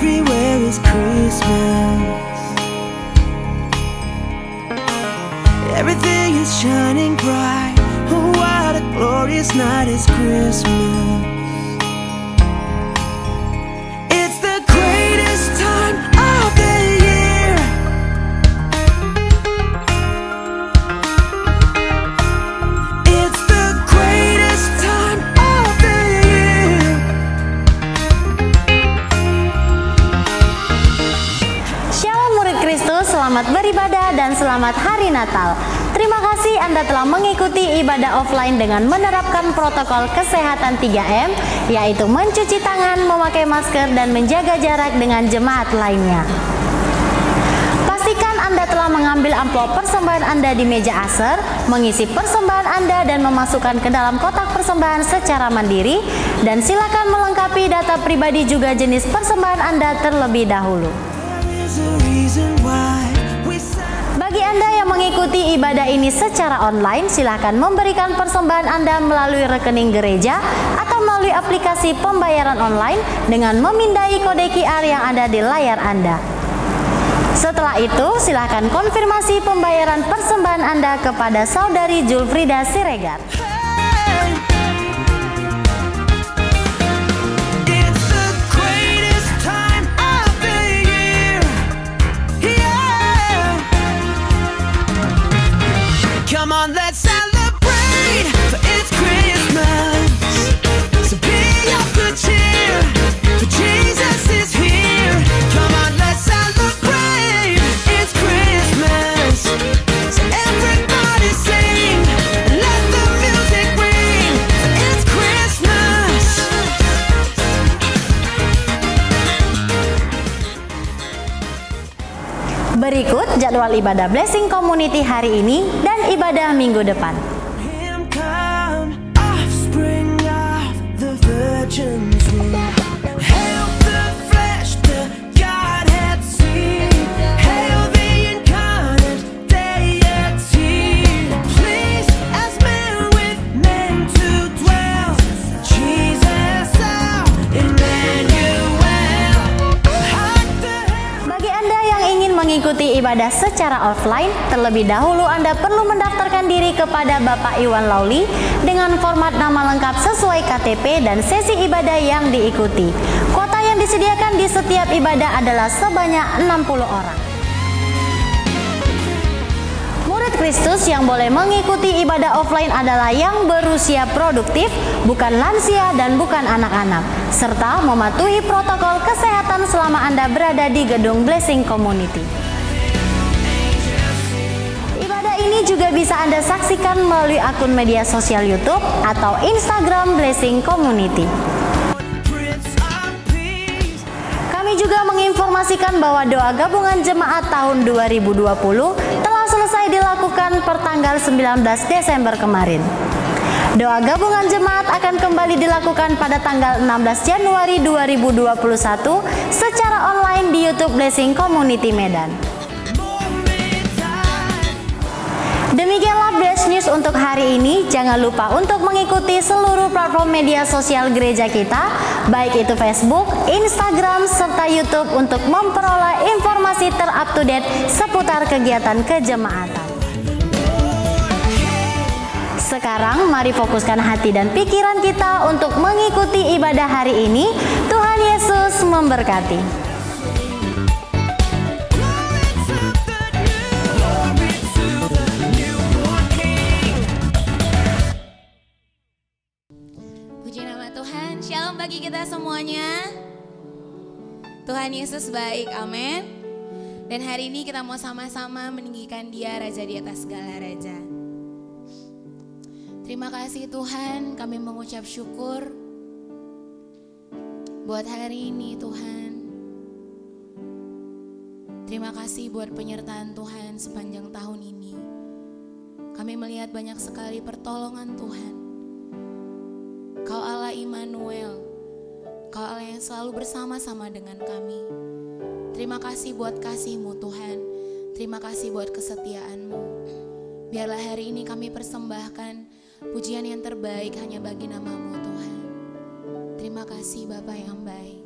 everywhere is Christmas. Everything is shining bright. Oh, what a glorious night is Christmas. It's the greatest time of the year. It's the greatest time of the year. Shalom murid Kristus, selamat beribadah dan selamat Hari Natal. Terima kasih Anda telah mengikuti ibadah offline dengan menerapkan protokol kesehatan 3M, yaitu mencuci tangan, memakai masker, dan menjaga jarak dengan jemaat lainnya. Pastikan Anda telah mengambil amplop persembahan Anda di meja aser, mengisi persembahan Anda dan memasukkan ke dalam kotak persembahan secara mandiri, dan silakan melengkapi data pribadi juga jenis persembahan Anda terlebih dahulu. Bagi Anda yang mengikuti ibadah ini secara online, silakan memberikan persembahan Anda melalui rekening gereja atau melalui aplikasi pembayaran online dengan memindai kode QR yang ada di layar Anda. Setelah itu, silakan konfirmasi pembayaran persembahan Anda kepada Saudari Julfrida Siregar. Come on, let's celebrate, for it's Christmas. So be of good cheer, for Jesus is here. Come on, let's celebrate, it's Christmas. So everybody sing, let the music ring, for it's Christmas. Berikut jadwal ibadah Blessing Community hari ini dan ibadah minggu depan. Him come, offspring of the virgin's womb. Hail the flesh, the Godhead seen. Hail the incarnate deity. Pleased as man with men to dwell. Jesus our Emmanuel. Bagi Anda yang ingin mengikuti ibadah secara offline, terlebih dahulu Anda perlu mendaftarkan diri kepada Bapak Iwan Lauli dengan format nama lengkap sesuai KTP dan sesi ibadah yang diikuti. Kuota yang disediakan di setiap ibadah adalah sebanyak 60 orang. Murid Kristus yang boleh mengikuti ibadah offline adalah yang berusia produktif, bukan lansia dan bukan anak-anak, serta mematuhi protokol kesehatan selama Anda berada di gedung Blessing Community. Ibadah ini juga bisa Anda saksikan melalui akun media sosial YouTube atau Instagram Blessing Community. Kami juga menginformasikan bahwa doa gabungan jemaat tahun 2020 telah selesai dilakukan per tanggal 19 Desember kemarin. Doa gabungan jemaat akan kembali dilakukan pada tanggal 16 Januari 2021 secara online di YouTube Blessing Community Medan. Demikianlah Bless News untuk hari ini. Jangan lupa untuk mengikuti seluruh platform media sosial gereja kita, baik itu Facebook, Instagram, serta YouTube untuk memperoleh informasi terupdate seputar kegiatan kejemaatan. Sekarang mari fokuskan hati dan pikiran kita untuk mengikuti ibadah hari ini. Tuhan Yesus memberkati. Shalom bagi kita semuanya. Tuhan Yesus baik, amin. Dan hari ini kita mau sama-sama meninggikan Dia, Raja di atas segala raja. Terima kasih Tuhan, kami mengucap syukur buat hari ini Tuhan. Terima kasih buat penyertaan Tuhan sepanjang tahun ini. Kami melihat banyak sekali pertolongan Tuhan. Kau Allah Immanuel, Kau Allah yang selalu bersama-sama dengan kami. Terima kasih buat kasih-Mu Tuhan. Terima kasih buat kesetiaan-Mu. Biarlah hari ini kami persembahkan pujian yang terbaik hanya bagi nama-Mu Tuhan. Terima kasih Bapa yang baik.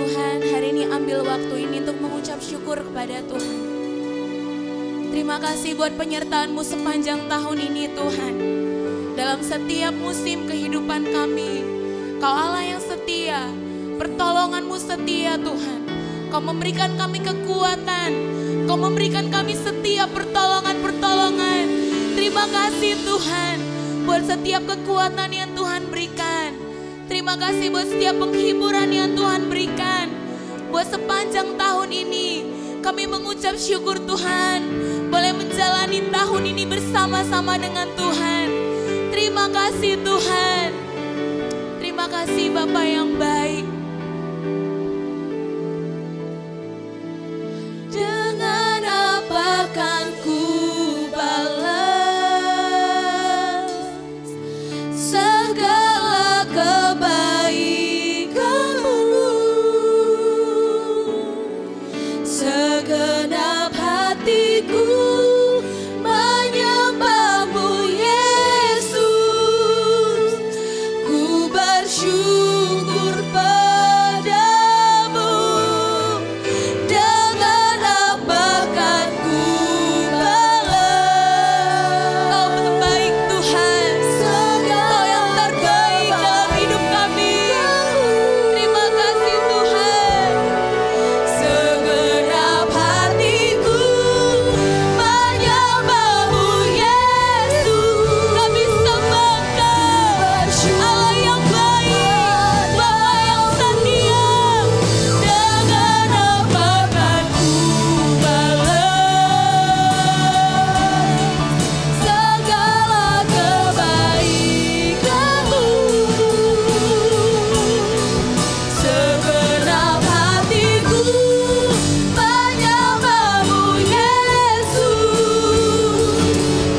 Tuhan, hari ini ambil waktu ini untuk mengucap syukur kepada Tuhan. Terima kasih buat penyertaan-Mu sepanjang tahun ini Tuhan. Dalam setiap musim kehidupan kami, Kau Allah yang setia, pertolongan-Mu setia Tuhan. Kau memberikan kami kekuatan, Kau memberikan kami setiap pertolongan-pertolongan. Terima kasih Tuhan buat setiap kekuatan yang Tuhan berikan. Terima kasih buat setiap penghiburan yang Tuhan berikan. Buat sepanjang tahun ini kami mengucap syukur Tuhan. Boleh menjalani tahun ini bersama-sama dengan Tuhan. Terima kasih Tuhan. Terima kasih Bapa yang baik. Dengan apa kan ku balas segala kebaikan-Mu, segenap hatiku menyembah-Mu Yesus. Ku bersyukur padamu. Dengan apa kan ku balas? Kau terbaik Tuhan, Kau yang terbaik dalam hidup kami. Terima kasih Tuhan. Segenap hatiku menyembah-Mu Yesus. Kami sembah Kau, Allah yang baik, Bapa yang setia. Dengan apa kan ku balas segala kebaikan-Mu, segenap hatiku menyembah-Mu Yesus.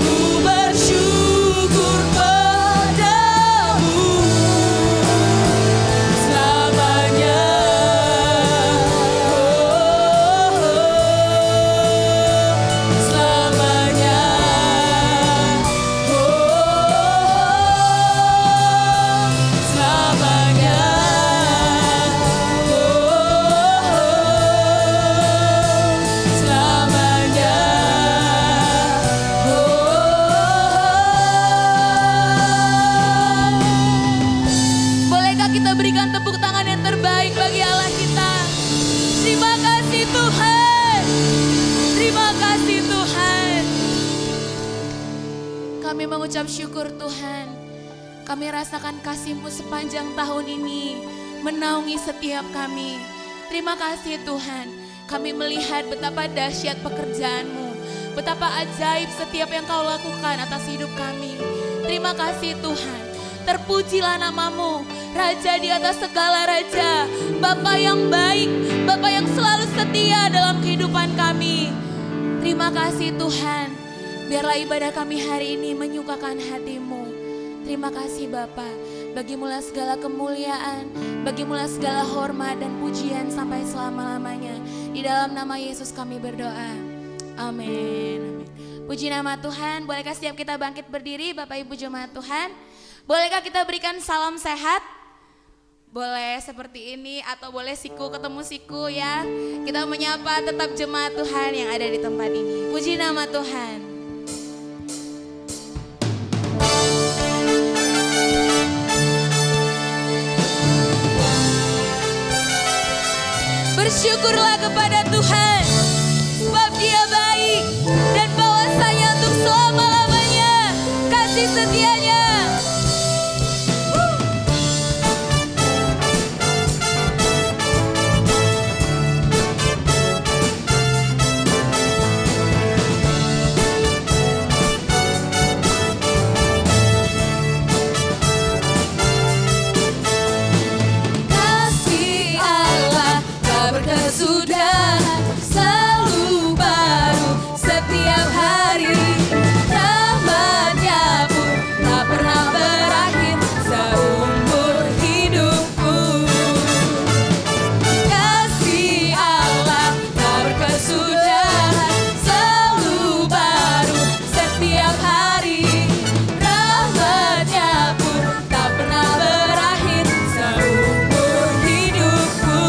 Ku bersyukur padamu selamanya. Selamanya. Selamanya. Selamanya. Bolehkah kita berikan tepuk tangan yang terbaik bagi Allah kita? Terima kasih Tuhan. Terima kasih Tuhan. Kami mengucap syukur Tuhan. Kami rasakan kasih-Mu sepanjang tahun ini menaungi setiap kami. Terima kasih Tuhan. Kami melihat betapa dahsyat pekerjaan-Mu, betapa ajaib setiap yang Kau lakukan atas hidup kami. Terima kasih Tuhan. Terpujilah nama-Mu, Raja di atas segala raja, Bapa yang baik, Bapa yang selalu setia dalam kehidupan kami. Terima kasih Tuhan. Biarlah ibadah kami hari ini menyukakan hati-Mu. Terima kasih Bapa. Bagimulah segala kemuliaan, bagimulah segala hormat dan pujian sampai selama-lamanya. Di dalam nama Yesus kami berdoa. Amin. Puji nama Tuhan. Bolehkah setiap kita bangkit berdiri, Bapak Ibu jemaat Tuhan? Bolehkah kita berikan salam sehat? Boleh seperti ini atau boleh siku ketemu siku ya. Kita menyapa tetap jemaat Tuhan yang ada di tempat ini. Puji nama Tuhan. Bersyukurlah kepada Tuhan, sebab Dia baik dan bahwasanya untuk selama-lamanya kasih setianya. Kasih Allah tak berkesudahan, selalu baru setiap hari. Rahmat-Nya pun tak pernah berakhir seumur hidupku. Kasih Allah tak berkesudahan, selalu baru setiap hari. Rahmat-Nya pun tak pernah berakhir seumur hidupku.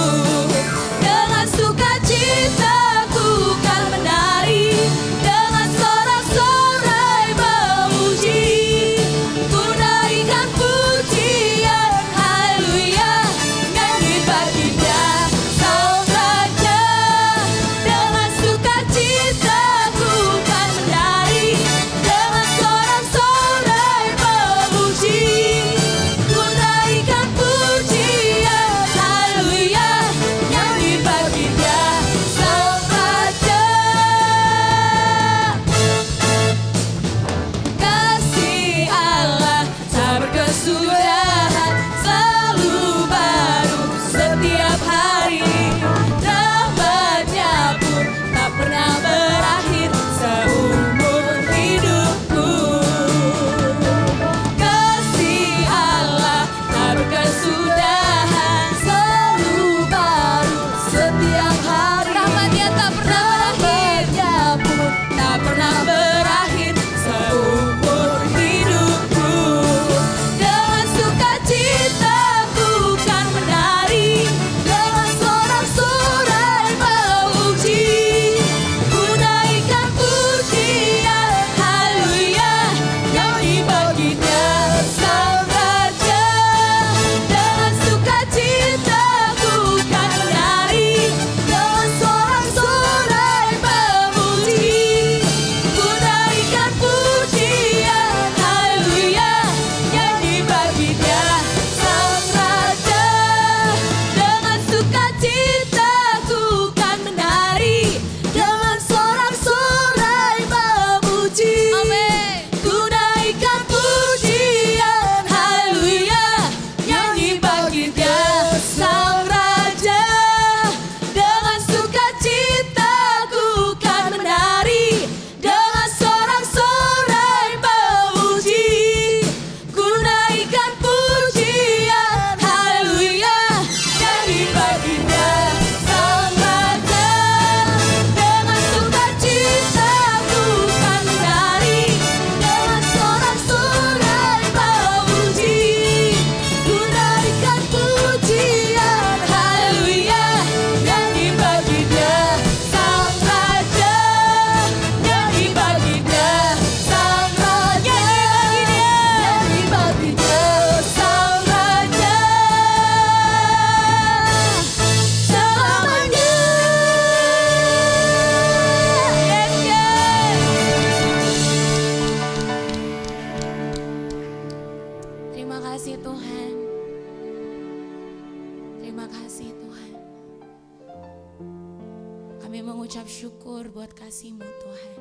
Kami mengucap syukur buat kasih-Mu Tuhan.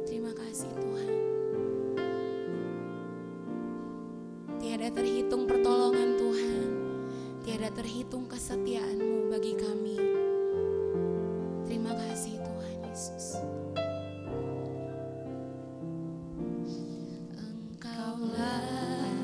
Terima kasih Tuhan. Tiada terhitung pertolongan Tuhan, tiada terhitung kesetiaan-Mu bagi kami. Terima kasih Tuhan Yesus. Engkaulah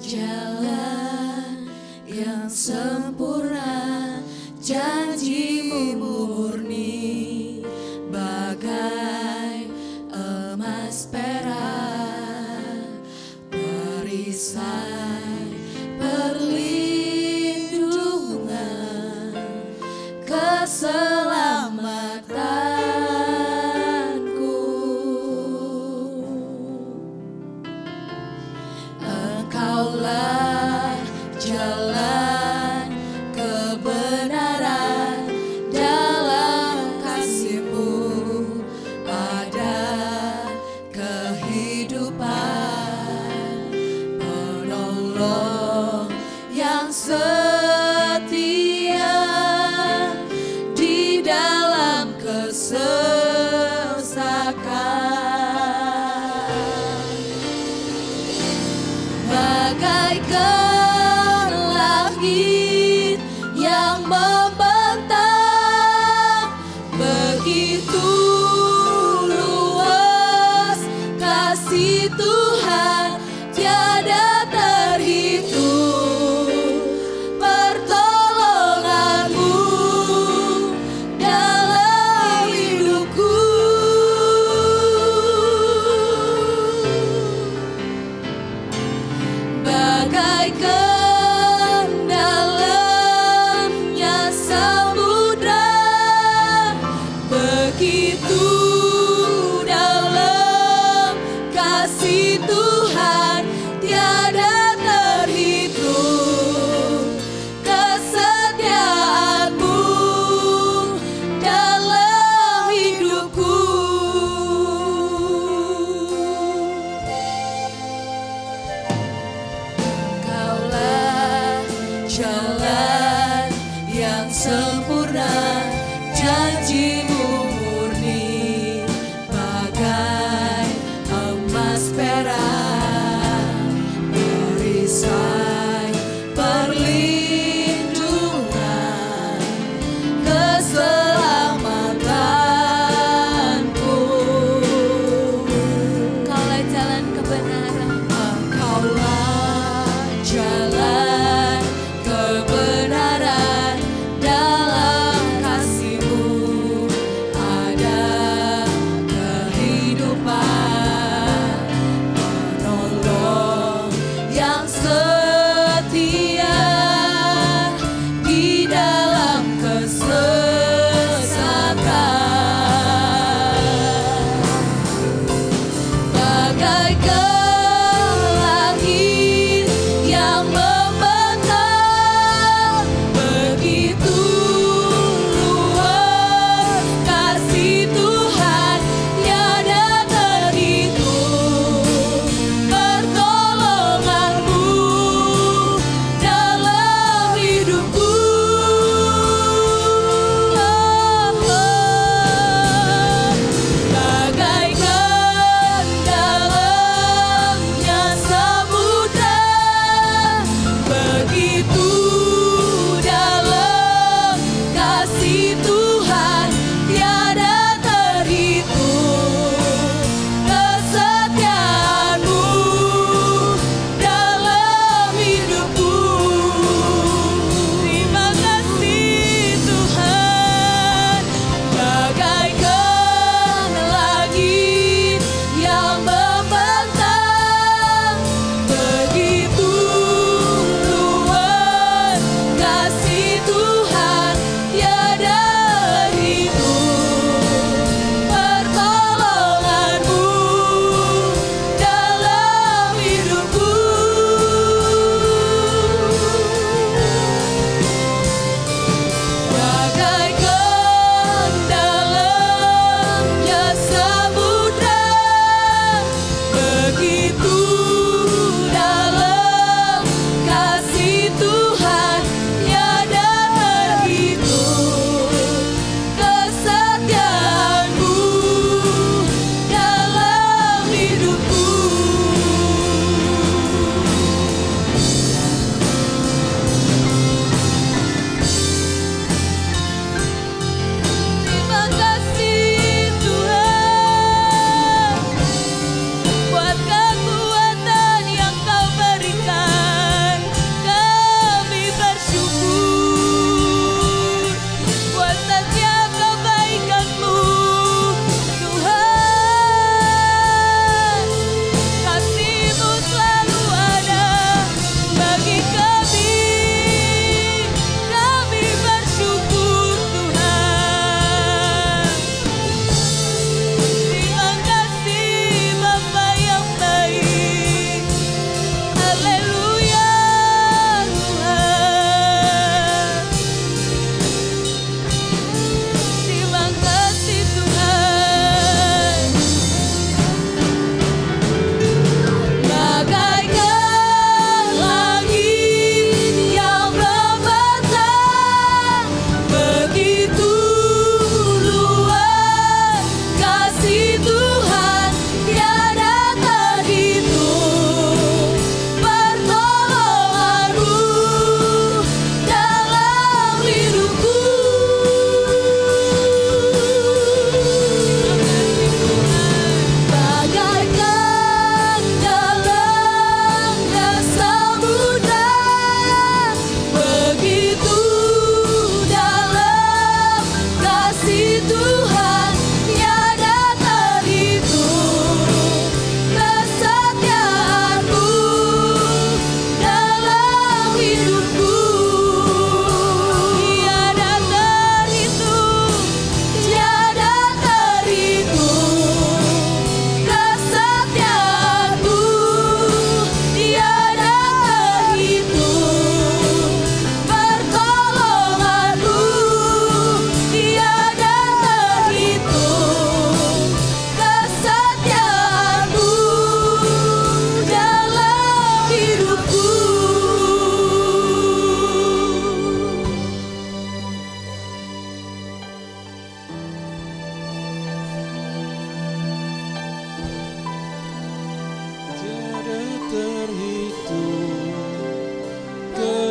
jalan yang sempurna, janji-Mu murni bagai emas perak, perisai perlindungan, keselamatanku. Engkaulah jalan kebenaran, dalam kasih-Mu ada kehidupan, penolong yang setia di dalam kesesakan. Bagaikan langit yang membentang, begitu luas kasih Tuhan, tiada terhitung pertolongan-Mu dalam hidupku. Bagaikan dalamnya samudra, begitu dalam kasih Tuhan, tiada terhitung kesetiaan-Mu dalam hidupku. Engkaulah jalan yang sempurna, janji-Mu murni bagai emas perak, perisai perlindungan, keselamatanku. Engkaulah jalan kebenaran, Engkaulah jalan kebenaran, dalam kasih-Mu ada kehidupan, penolong yang setia di dalam kesesakan. Bagaikan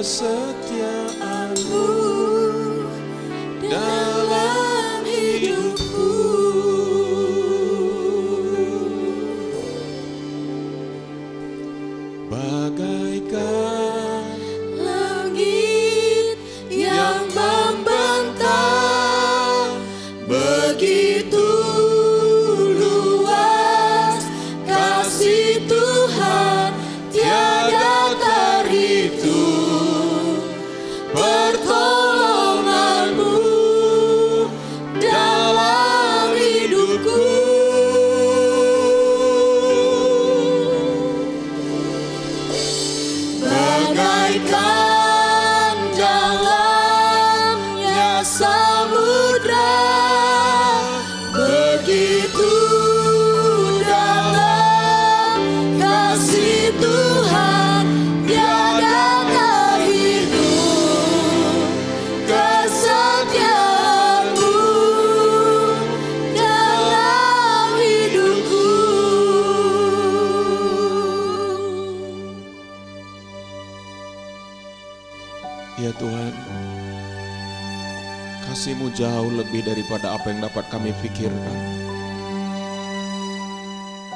kesetiaan-Mu dalam hidupku. Bagaikan Langit yang membentang, begitu luas kasih Tuhan, tiada terhitung pertolongan-Mu dalam hidupku. Bagaikan dalamnya samudra, begitu dalam kasih Tuhan, tiada terhitung kesetiaan-Mu dalam hidupku. Ya Tuhan, kasih-Mu jauh lebih daripada apa yang dapat kami pikirkan.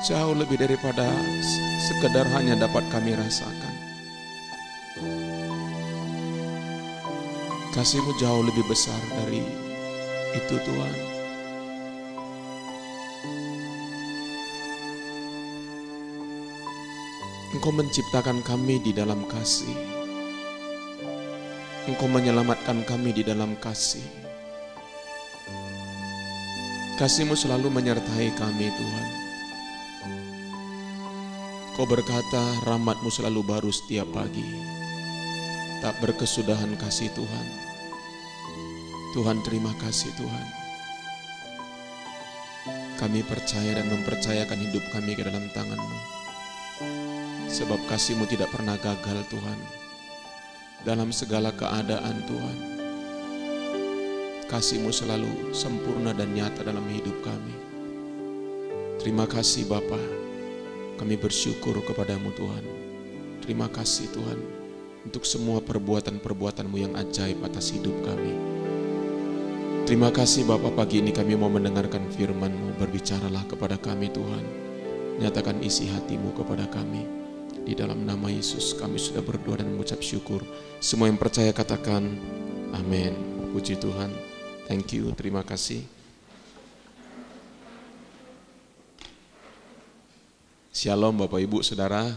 Jauh lebih daripada sekedar hanya dapat kami rasakan. Kasih-Mu jauh lebih besar dari itu Tuhan. Engkau menciptakan kami di dalam kasih. Engkau menyelamatkan kami di dalam kasih. Kasih-Mu selalu menyertai kami Tuhan. Kau berkata rahmat-Mu selalu baru setiap pagi. Tak berkesudahan kasih Tuhan. Tuhan, terima kasih Tuhan. Kami percaya dan mempercayakan hidup kami ke dalam tangan-Mu. Sebab kasih-Mu tidak pernah gagal Tuhan. Dalam segala keadaan Tuhan, kasih-Mu selalu sempurna dan nyata dalam hidup kami. Terima kasih Bapa, kami bersyukur kepadamu Tuhan. Terima kasih Tuhan untuk semua perbuatan-perbuatan-Mu yang ajaib atas hidup kami. Terima kasih Bapa, pagi ini kami mau mendengarkan firman-Mu. Berbicaralah kepada kami Tuhan, nyatakan isi hati-Mu kepada kami. Di dalam nama Yesus kami sudah berdoa dan mengucap syukur. Semua yang percaya katakan amin. Puji Tuhan. Thank you, terima kasih. Shalom Bapak Ibu Saudara.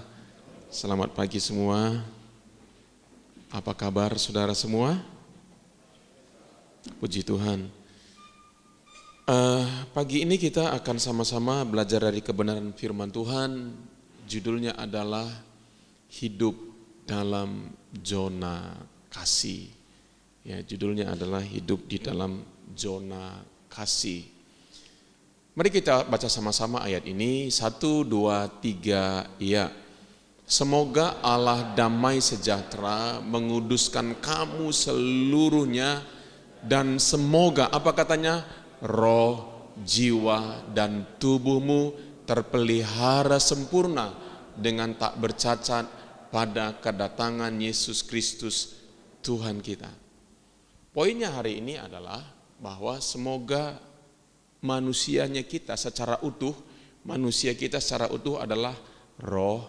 Selamat pagi semua. Apa kabar saudara semua? Puji Tuhan. Pagi ini kita akan sama-sama belajar dari kebenaran firman Tuhan. Judulnya adalah hidup dalam zona kasih. Ya, judulnya adalah hidup di dalam zona kasih. Mari kita baca sama-sama ayat ini. 1, 2, 3, ya. Semoga Allah damai sejahtera menguduskan kamu seluruhnya, dan semoga, apa katanya? Roh, jiwa, dan tubuhmu terpelihara sempurna dengan tak bercacat pada kedatangan Yesus Kristus Tuhan kita. Poinnya hari ini adalah bahwa semoga manusia kita secara utuh adalah roh,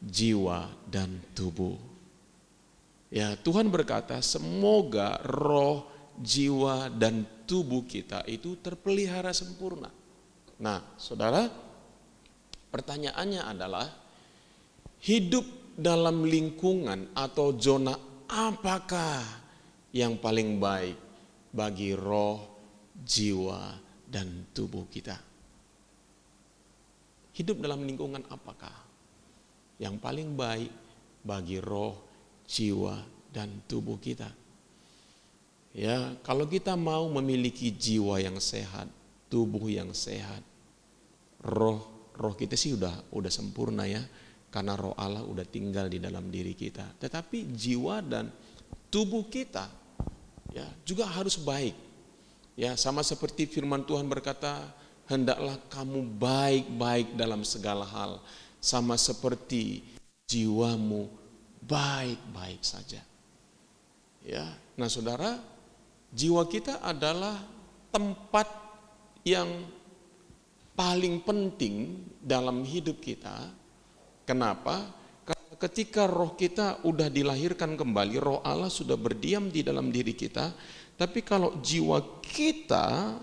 jiwa, dan tubuh. Ya, Tuhan berkata semoga roh, jiwa, dan tubuh kita itu terpelihara sempurna. Nah, saudara, pertanyaannya adalah hidup dalam lingkungan atau zona apakah yang paling baik bagi roh, jiwa, dan tubuh kita? Hidup dalam lingkungan apakah yang paling baik bagi roh, jiwa, dan tubuh kita? Ya, kalau kita mau memiliki jiwa yang sehat, tubuh yang sehat, roh kita sih udah sempurna ya, karena roh Allah udah tinggal di dalam diri kita. Tetapi jiwa dan tubuh kita ya juga harus baik. Ya, sama seperti firman Tuhan berkata, hendaklah kamu baik-baik dalam segala hal, sama seperti jiwamu baik-baik saja. Ya, nah saudara, jiwa kita adalah tempat yang paling penting dalam hidup kita. Kenapa? Karena ketika roh kita udah dilahirkan kembali, roh Allah sudah berdiam di dalam diri kita. Tapi kalau jiwa kita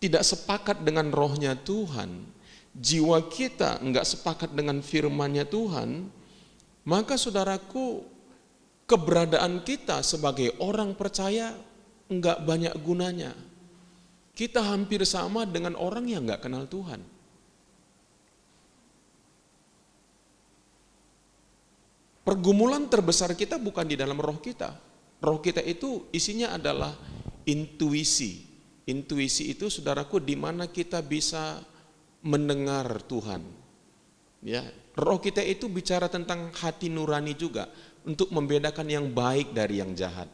tidak sepakat dengan rohnya Tuhan, jiwa kita enggak sepakat dengan firman-Nya Tuhan, maka saudaraku, keberadaan kita sebagai orang percaya enggak banyak gunanya. Kita hampir sama dengan orang yang enggak kenal Tuhan. Pergumulan terbesar kita bukan di dalam roh kita. Roh kita itu isinya adalah intuisi. Intuisi itu saudaraku di mana kita bisa mendengar Tuhan. Ya, roh kita itu bicara tentang hati nurani juga untuk membedakan yang baik dari yang jahat.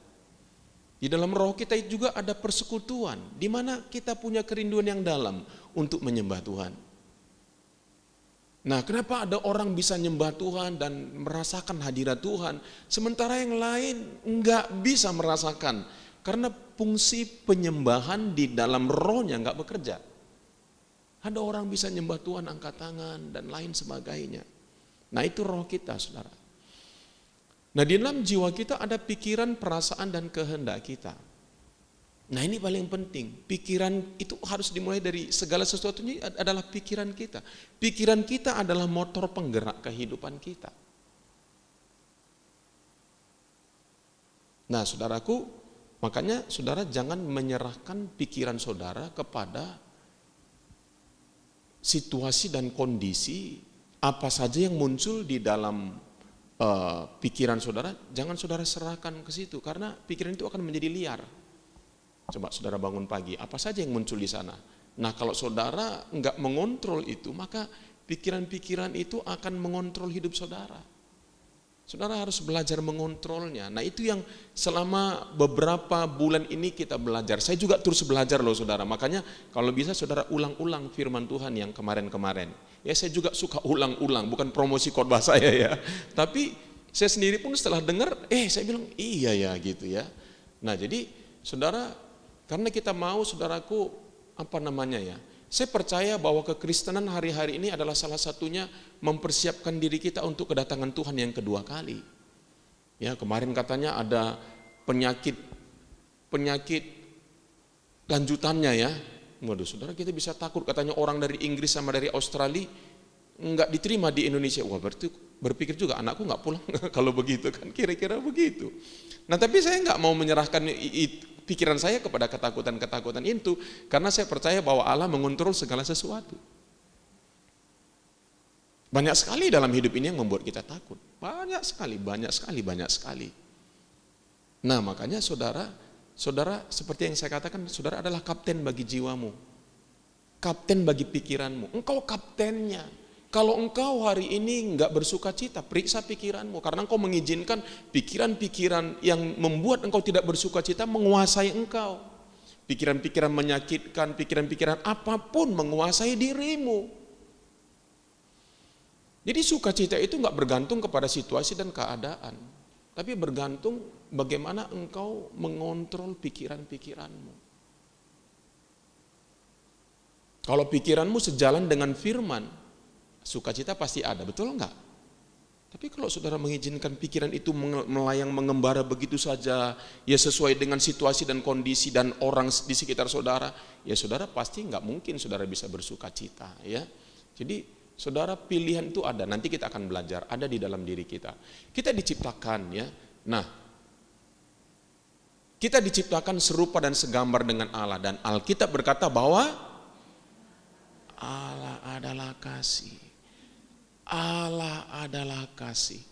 Di dalam roh kita juga ada persekutuan di mana kita punya kerinduan yang dalam untuk menyembah Tuhan. Nah, kenapa ada orang bisa nyembah Tuhan dan merasakan hadirat Tuhan, sementara yang lain enggak bisa merasakan? Karena fungsi penyembahan di dalam rohnya enggak bekerja. Ada orang bisa nyembah Tuhan, angkat tangan, dan lain sebagainya. Nah, itu roh kita, saudara. Nah, di dalam jiwa kita ada pikiran, perasaan, dan kehendak kita. Nah, ini paling penting. Pikiran itu harus dimulai dari segala sesuatunya adalah pikiran kita. Pikiran kita adalah motor penggerak kehidupan kita. Nah, saudaraku, makanya saudara jangan menyerahkan pikiran saudara kepada situasi dan kondisi apa saja yang muncul di dalam pikiran saudara, jangan saudara serahkan ke situ, karena pikiran itu akan menjadi liar. Coba saudara bangun pagi, apa saja yang muncul di sana. Nah, kalau saudara enggak mengontrol itu, maka pikiran-pikiran itu akan mengontrol hidup saudara. Saudara harus belajar mengontrolnya. Nah, itu yang selama beberapa bulan ini kita belajar. Saya juga terus belajar loh saudara. Makanya kalau bisa saudara ulang-ulang firman Tuhan yang kemarin-kemarin. Ya, saya juga suka ulang-ulang, bukan promosi khotbah saya ya. Tapi saya sendiri pun setelah dengar, saya bilang iya ya gitu ya. Nah, jadi saudara, karena kita mau saudaraku, saya percaya bahwa kekristenan hari-hari ini adalah salah satunya mempersiapkan diri kita untuk kedatangan Tuhan yang kedua kali. Ya, kemarin katanya ada penyakit lanjutannya ya. Waduh, saudara, kita bisa takut, katanya orang dari Inggris sama dari Australia enggak diterima di Indonesia. Wah, berarti berpikir juga anakku enggak pulang kalau begitu kan, kira-kira begitu. Nah, tapi saya enggak mau menyerahkan pikiran saya kepada ketakutan-ketakutan itu, karena saya percaya bahwa Allah mengontrol segala sesuatu. Banyak sekali dalam hidup ini yang membuat kita takut. Banyak sekali. Nah, makanya saudara seperti yang saya katakan, saudara adalah kapten bagi jiwamu. Kapten bagi pikiranmu. Engkau kaptennya. Kalau engkau hari ini enggak bersuka cita, periksa pikiranmu. Karena engkau mengizinkan pikiran-pikiran yang membuat engkau tidak bersuka cita menguasai engkau. Pikiran-pikiran menyakitkan, pikiran-pikiran apapun menguasai dirimu. Jadi sukacita itu enggak bergantung kepada situasi dan keadaan. Tapi bergantung bagaimana engkau mengontrol pikiran-pikiranmu. Kalau pikiranmu sejalan dengan firman, sukacita pasti ada, betul enggak? Tapi kalau saudara mengizinkan pikiran itu melayang mengembara begitu saja, ya sesuai dengan situasi dan kondisi dan orang di sekitar saudara, ya saudara pasti enggak mungkin saudara bisa bersukacita, ya. Jadi saudara, pilihan itu ada, nanti kita akan belajar, ada di dalam diri kita. Kita diciptakan ya. Nah, kita diciptakan serupa dan segambar dengan Allah, dan Alkitab berkata bahwa Allah adalah kasih. Allah adalah kasih.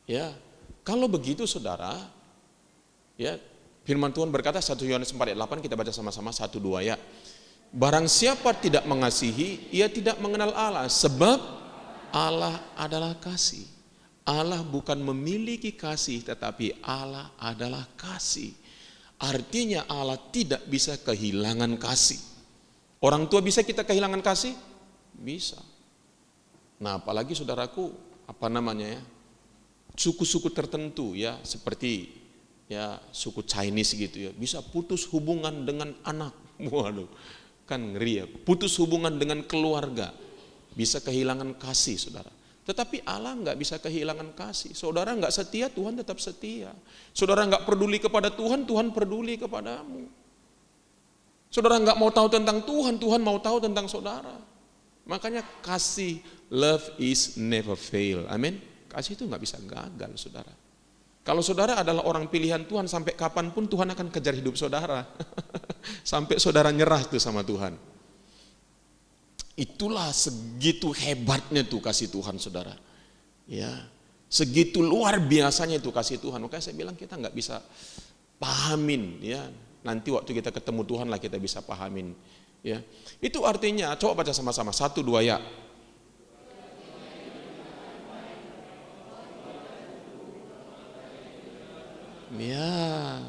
Ya, kalau begitu saudara, ya, firman Tuhan berkata 1 Yohanes 4:8, kita baca sama-sama 1-2 ya. Barang siapa tidak mengasihi, ia tidak mengenal Allah, sebab Allah adalah kasih. Allah bukan memiliki kasih, tetapi Allah adalah kasih. Artinya Allah tidak bisa kehilangan kasih. Orang tua bisa kita kehilangan kasih? Bisa. Nah, apalagi saudaraku, suku-suku tertentu ya, seperti ya suku Chinese gitu ya, bisa putus hubungan dengan anak. Waduh, kan ngeri ya. Putus hubungan dengan keluarga, bisa kehilangan kasih, saudara. Tetapi Allah nggak bisa kehilangan kasih. Saudara nggak setia, Tuhan tetap setia. Saudara nggak peduli kepada Tuhan, Tuhan peduli kepadamu. Saudara nggak mau tahu tentang Tuhan, Tuhan mau tahu tentang saudara. Makanya kasih, love is never fail. Amin. Kasih itu nggak bisa gagal, saudara. Kalau saudara adalah orang pilihan Tuhan, sampai kapanpun Tuhan akan kejar hidup saudara. Sampai saudara nyerah tuh sama Tuhan. Itulah segitu hebatnya tuh kasih Tuhan, saudara. Ya, segitu luar biasanya itu kasih Tuhan. Makanya saya bilang kita nggak bisa pahamin, ya. Nanti waktu kita ketemu Tuhan lah kita bisa pahamin. Ya, itu artinya, coba baca sama-sama 1, 2 ya. Ya,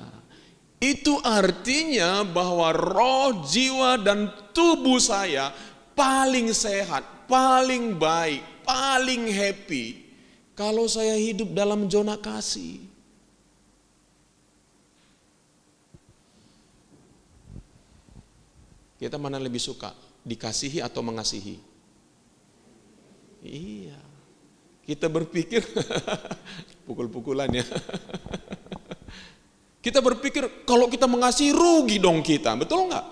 itu artinya bahwa roh, jiwa, dan tubuh saya paling sehat, paling baik, paling happy kalau saya hidup dalam zona kasih. Kita mana lebih suka, dikasihi atau mengasihi? Iya, kita berpikir pukul-pukulan ya. Kita berpikir kalau kita mengasihi rugi dong kita, betul nggak?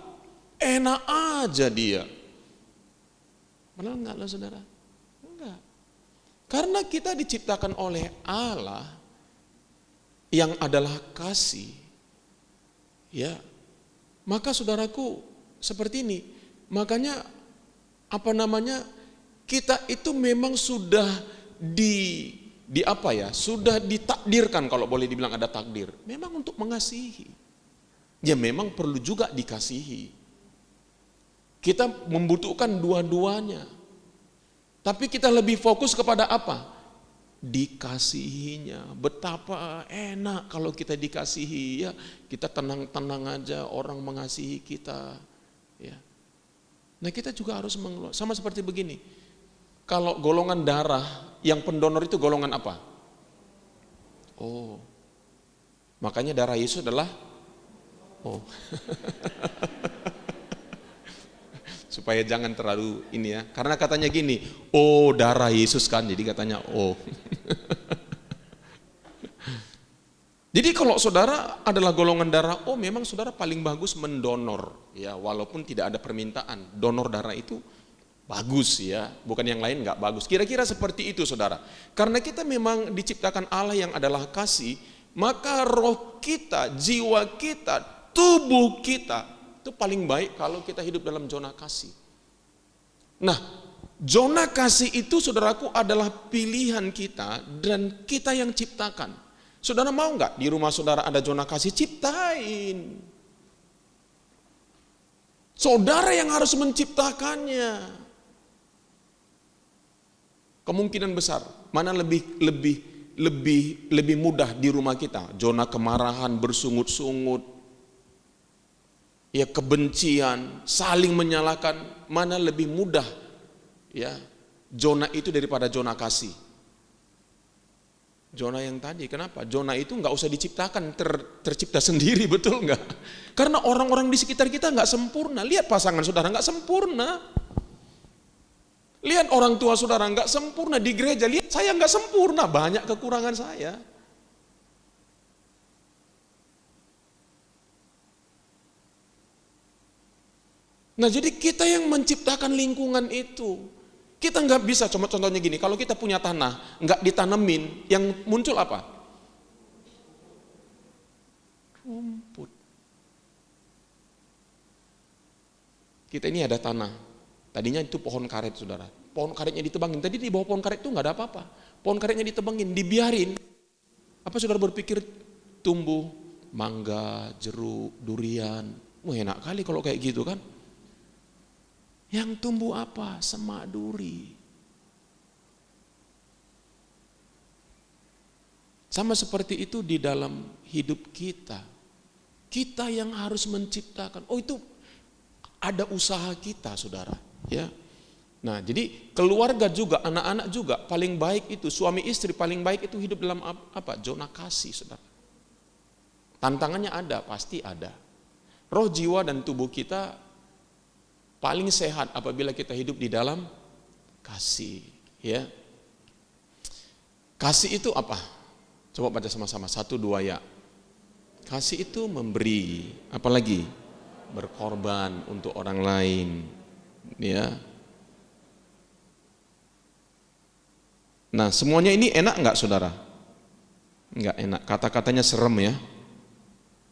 Enak aja dia. Benar nggak loh saudara? Enggak. Karena kita diciptakan oleh Allah yang adalah kasih, ya. Maka saudaraku seperti ini. Makanya kita itu memang sudah sudah ditakdirkan, kalau boleh dibilang ada takdir, memang untuk mengasihi. Ya memang perlu juga dikasihi. Kita membutuhkan dua-duanya. Tapi kita lebih fokus kepada apa? Dikasihinya. Betapa enak kalau kita dikasihi, ya. Kita tenang-tenang aja, orang mengasihi kita, ya. Nah, kita juga harus mengelola. Sama seperti begini. Kalau golongan darah, yang pendonor itu golongan apa? Oh, makanya darah Yesus adalah supaya jangan terlalu ini ya, karena katanya gini, oh darah Yesus kan, jadi katanya oh. Jadi kalau saudara adalah golongan darah O, memang saudara paling bagus mendonor, ya walaupun tidak ada permintaan, donor darah itu bagus ya, bukan yang lain nggak bagus. Kira-kira seperti itu saudara. Karena kita memang diciptakan Allah yang adalah kasih, maka roh kita, jiwa kita, tubuh kita itu paling baik kalau kita hidup dalam zona kasih. Nah, zona kasih itu saudaraku adalah pilihan kita dan kita yang ciptakan. Saudara mau nggak di rumah saudara ada zona kasih? Ciptain. Saudara yang harus menciptakannya. Kemungkinan besar mana lebih mudah di rumah kita? Zona kemarahan, bersungut-sungut, ya kebencian, saling menyalahkan, mana lebih mudah ya zona itu daripada zona kasih? Zona yang tadi. Kenapa? Zona itu nggak usah diciptakan, tercipta sendiri, betul nggak? Karena orang-orang di sekitar kita nggak sempurna. Lihat pasangan saudara nggak sempurna. Lihat orang tua saudara nggak sempurna di gereja. Lihat saya nggak sempurna, banyak kekurangan saya. Nah jadi kita yang menciptakan lingkungan itu. Kita nggak bisa, contohnya gini, kalau kita punya tanah, nggak ditanemin, yang muncul apa? Rumput. Kita ini ada tanah, tadinya itu pohon karet saudara, pohon karetnya ditebangin, tadi di bawah pohon karet itu nggak ada apa-apa, pohon karetnya ditebangin, dibiarin, apa saudara berpikir tumbuh mangga, jeruk, durian, wah enak kali kalau kayak gitu kan? Yang tumbuh apa? Semak duri. Sama seperti itu di dalam hidup kita. Kita yang harus menciptakan. Oh itu ada usaha kita saudara. Ya. Nah, jadi keluarga juga, anak-anak juga paling baik itu, suami istri paling baik itu hidup dalam apa? Zona kasih, saudara. Tantangannya ada, pasti ada. Roh, jiwa, dan tubuh kita paling sehat apabila kita hidup di dalam kasih. Ya, kasih itu apa? Coba baca sama-sama, 1, 2 ya. Kasih itu memberi, apalagi berkorban untuk orang lain. Ya. Nah, semuanya ini enak enggak, saudara? Enggak enak, kata-katanya serem ya.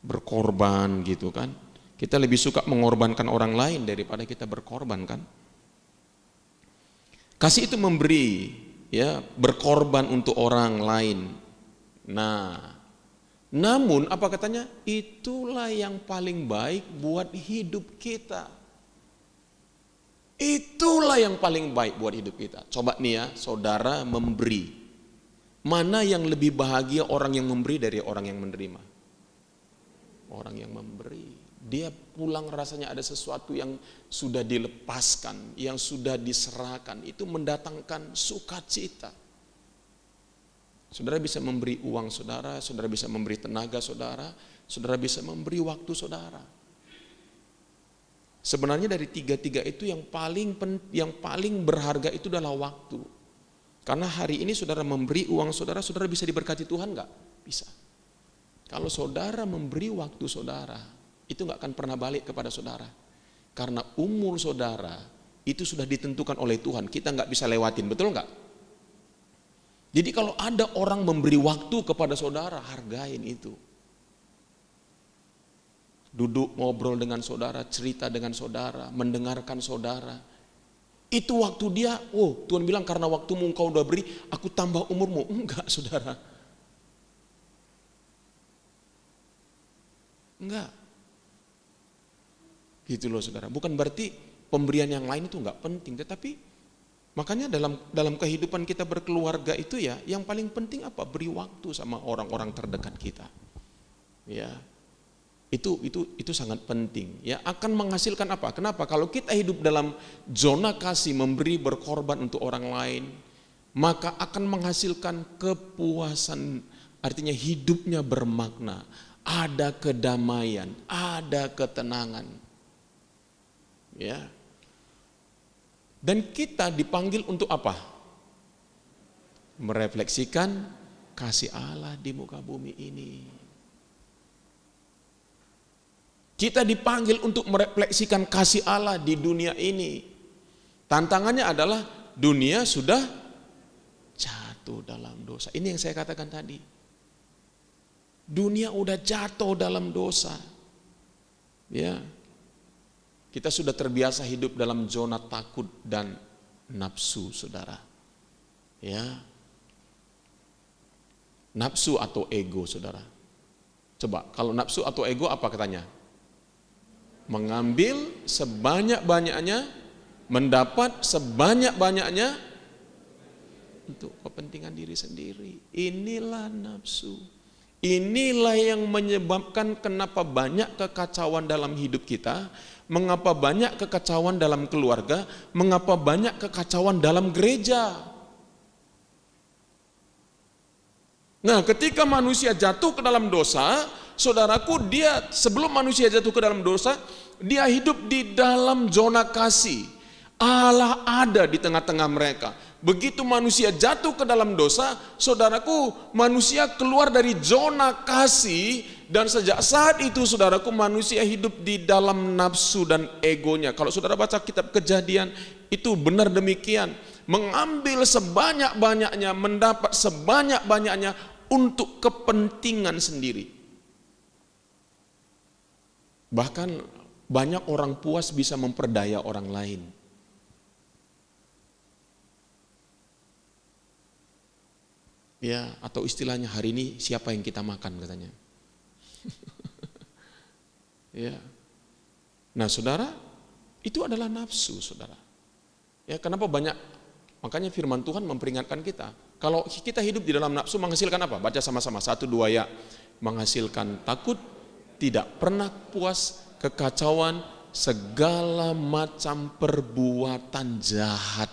Berkorban gitu kan. Kita lebih suka mengorbankan orang lain daripada kita berkorban kan. Kasih itu memberi, ya, berkorban untuk orang lain. Nah, namun apa katanya? Itulah yang paling baik buat hidup kita. Itulah yang paling baik buat hidup kita. Coba nih ya, saudara memberi. Mana yang lebih bahagia, orang yang memberi dari orang yang menerima? Orang yang memberi. Dia pulang rasanya ada sesuatu yang sudah dilepaskan, yang sudah diserahkan. Itu mendatangkan sukacita. Saudara bisa memberi uang saudara, saudara bisa memberi tenaga saudara, saudara bisa memberi waktu saudara. Sebenarnya dari tiga-tiga itu yang paling berharga itu adalah waktu. Karena hari ini saudara memberi uang saudara, saudara bisa diberkati Tuhan enggak? Bisa. Kalau saudara memberi waktu saudara, itu enggak akan pernah balik kepada saudara. Karena umur saudara itu sudah ditentukan oleh Tuhan, kita enggak bisa lewatin, betul enggak? Jadi kalau ada orang memberi waktu kepada saudara, hargain itu. Duduk ngobrol dengan saudara, cerita dengan saudara, mendengarkan saudara. Itu waktu dia, oh Tuhan bilang karena waktumu engkau udah beri, aku tambah umurmu. Enggak saudara. Enggak. Gitu loh saudara. Bukan berarti pemberian yang lain itu enggak penting. Tetapi makanya dalam kehidupan kita berkeluarga itu ya, yang paling penting apa? Beri waktu sama orang-orang terdekat kita. Ya. Itu sangat penting ya, akan menghasilkan apa? Kenapa? Kalau kita hidup dalam zona kasih, memberi, berkorban untuk orang lain, maka akan menghasilkan kepuasan, artinya hidupnya bermakna, ada kedamaian, ada ketenangan. Ya. Dan kita dipanggil untuk apa? Merefleksikan kasih Allah di muka bumi ini. Kita dipanggil untuk merefleksikan kasih Allah di dunia ini. Tantangannya adalah dunia sudah jatuh dalam dosa. Ini yang saya katakan tadi. Dunia udah jatuh dalam dosa. Ya. Kita sudah terbiasa hidup dalam zona takut dan nafsu, saudara. Ya. Nafsu atau ego, saudara. Coba, kalau nafsu atau ego apa katanya? Mengambil sebanyak-banyaknya, mendapat sebanyak-banyaknya untuk kepentingan diri sendiri. Inilah nafsu. Inilah yang menyebabkan kenapa banyak kekacauan dalam hidup kita, mengapa banyak kekacauan dalam keluarga, mengapa banyak kekacauan dalam gereja. Nah, ketika manusia jatuh ke dalam dosa, saudaraku, dia sebelum manusia jatuh ke dalam dosa, dia hidup di dalam zona kasih. Allah ada di tengah-tengah mereka. Begitu manusia jatuh ke dalam dosa, saudaraku, manusia keluar dari zona kasih, dan sejak saat itu, saudaraku, manusia hidup di dalam nafsu dan egonya. Kalau saudara baca kitab Kejadian, itu benar demikian. Mengambil sebanyak-banyaknya, mendapat sebanyak-banyaknya untuk kepentingan sendiri. Bahkan banyak orang puas bisa memperdaya orang lain. Ya, atau istilahnya hari ini siapa yang kita makan katanya. Ya. Nah, saudara, itu adalah nafsu, saudara. Ya, kenapa banyak? Makanya firman Tuhan memperingatkan kita. Kalau kita hidup di dalam nafsu menghasilkan apa? Baca sama-sama, 1, 2 ya. Menghasilkan takut, tidak pernah puas, kekacauan, segala macam perbuatan jahat.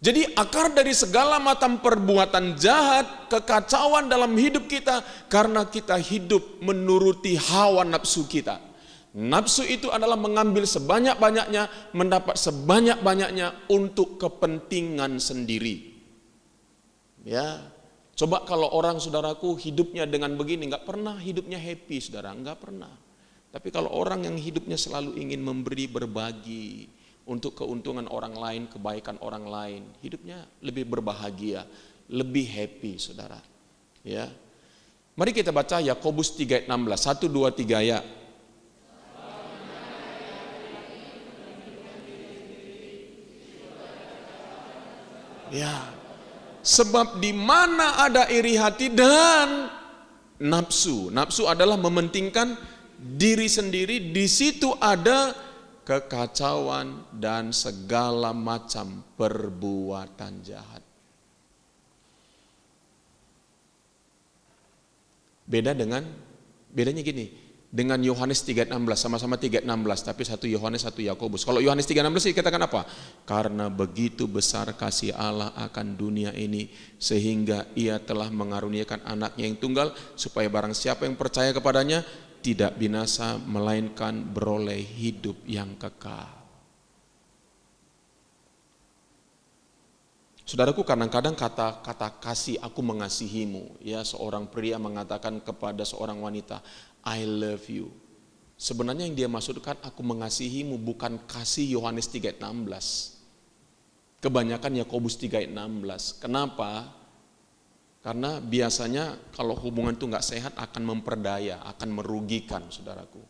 Jadi akar dari segala macam perbuatan jahat, kekacauan dalam hidup kita, karena kita hidup menuruti hawa nafsu kita. Nafsu itu adalah mengambil sebanyak-banyaknya, mendapat sebanyak-banyaknya untuk kepentingan sendiri. Ya, coba kalau orang, saudaraku, hidupnya dengan begini, nggak pernah hidupnya happy, saudara, nggak pernah. Tapi kalau orang yang hidupnya selalu ingin memberi, berbagi untuk keuntungan orang lain, kebaikan orang lain, hidupnya lebih berbahagia, lebih happy, saudara. Ya, mari kita baca Yakobus 3:16, 1, 2, 3 ya. Ya, sebab di mana ada iri hati dan nafsu. Nafsu adalah mementingkan diri sendiri, di situ ada kekacauan dan segala macam perbuatan jahat. Bedanya gini, dengan Yohanes 3:16, sama-sama 3:16, tapi satu Yohanes, satu Yakobus. Kalau Yohanes 3:16 dikatakan apa? Karena begitu besar kasih Allah akan dunia ini, sehingga ia telah mengaruniakan anaknya yang tunggal, supaya barang siapa yang percaya kepadanya tidak binasa, melainkan beroleh hidup yang kekal. Saudaraku, kadang-kadang kata kasih, aku mengasihimu, ya, seorang pria mengatakan kepada seorang wanita, I love you. Sebenarnya yang dia maksudkan, aku mengasihimu, bukan kasih Yohanes 3:16. Kebanyakan Yakobus 3:16. Kenapa? Karena biasanya kalau hubungan itu nggak sehat akan memperdaya, akan merugikan, saudaraku.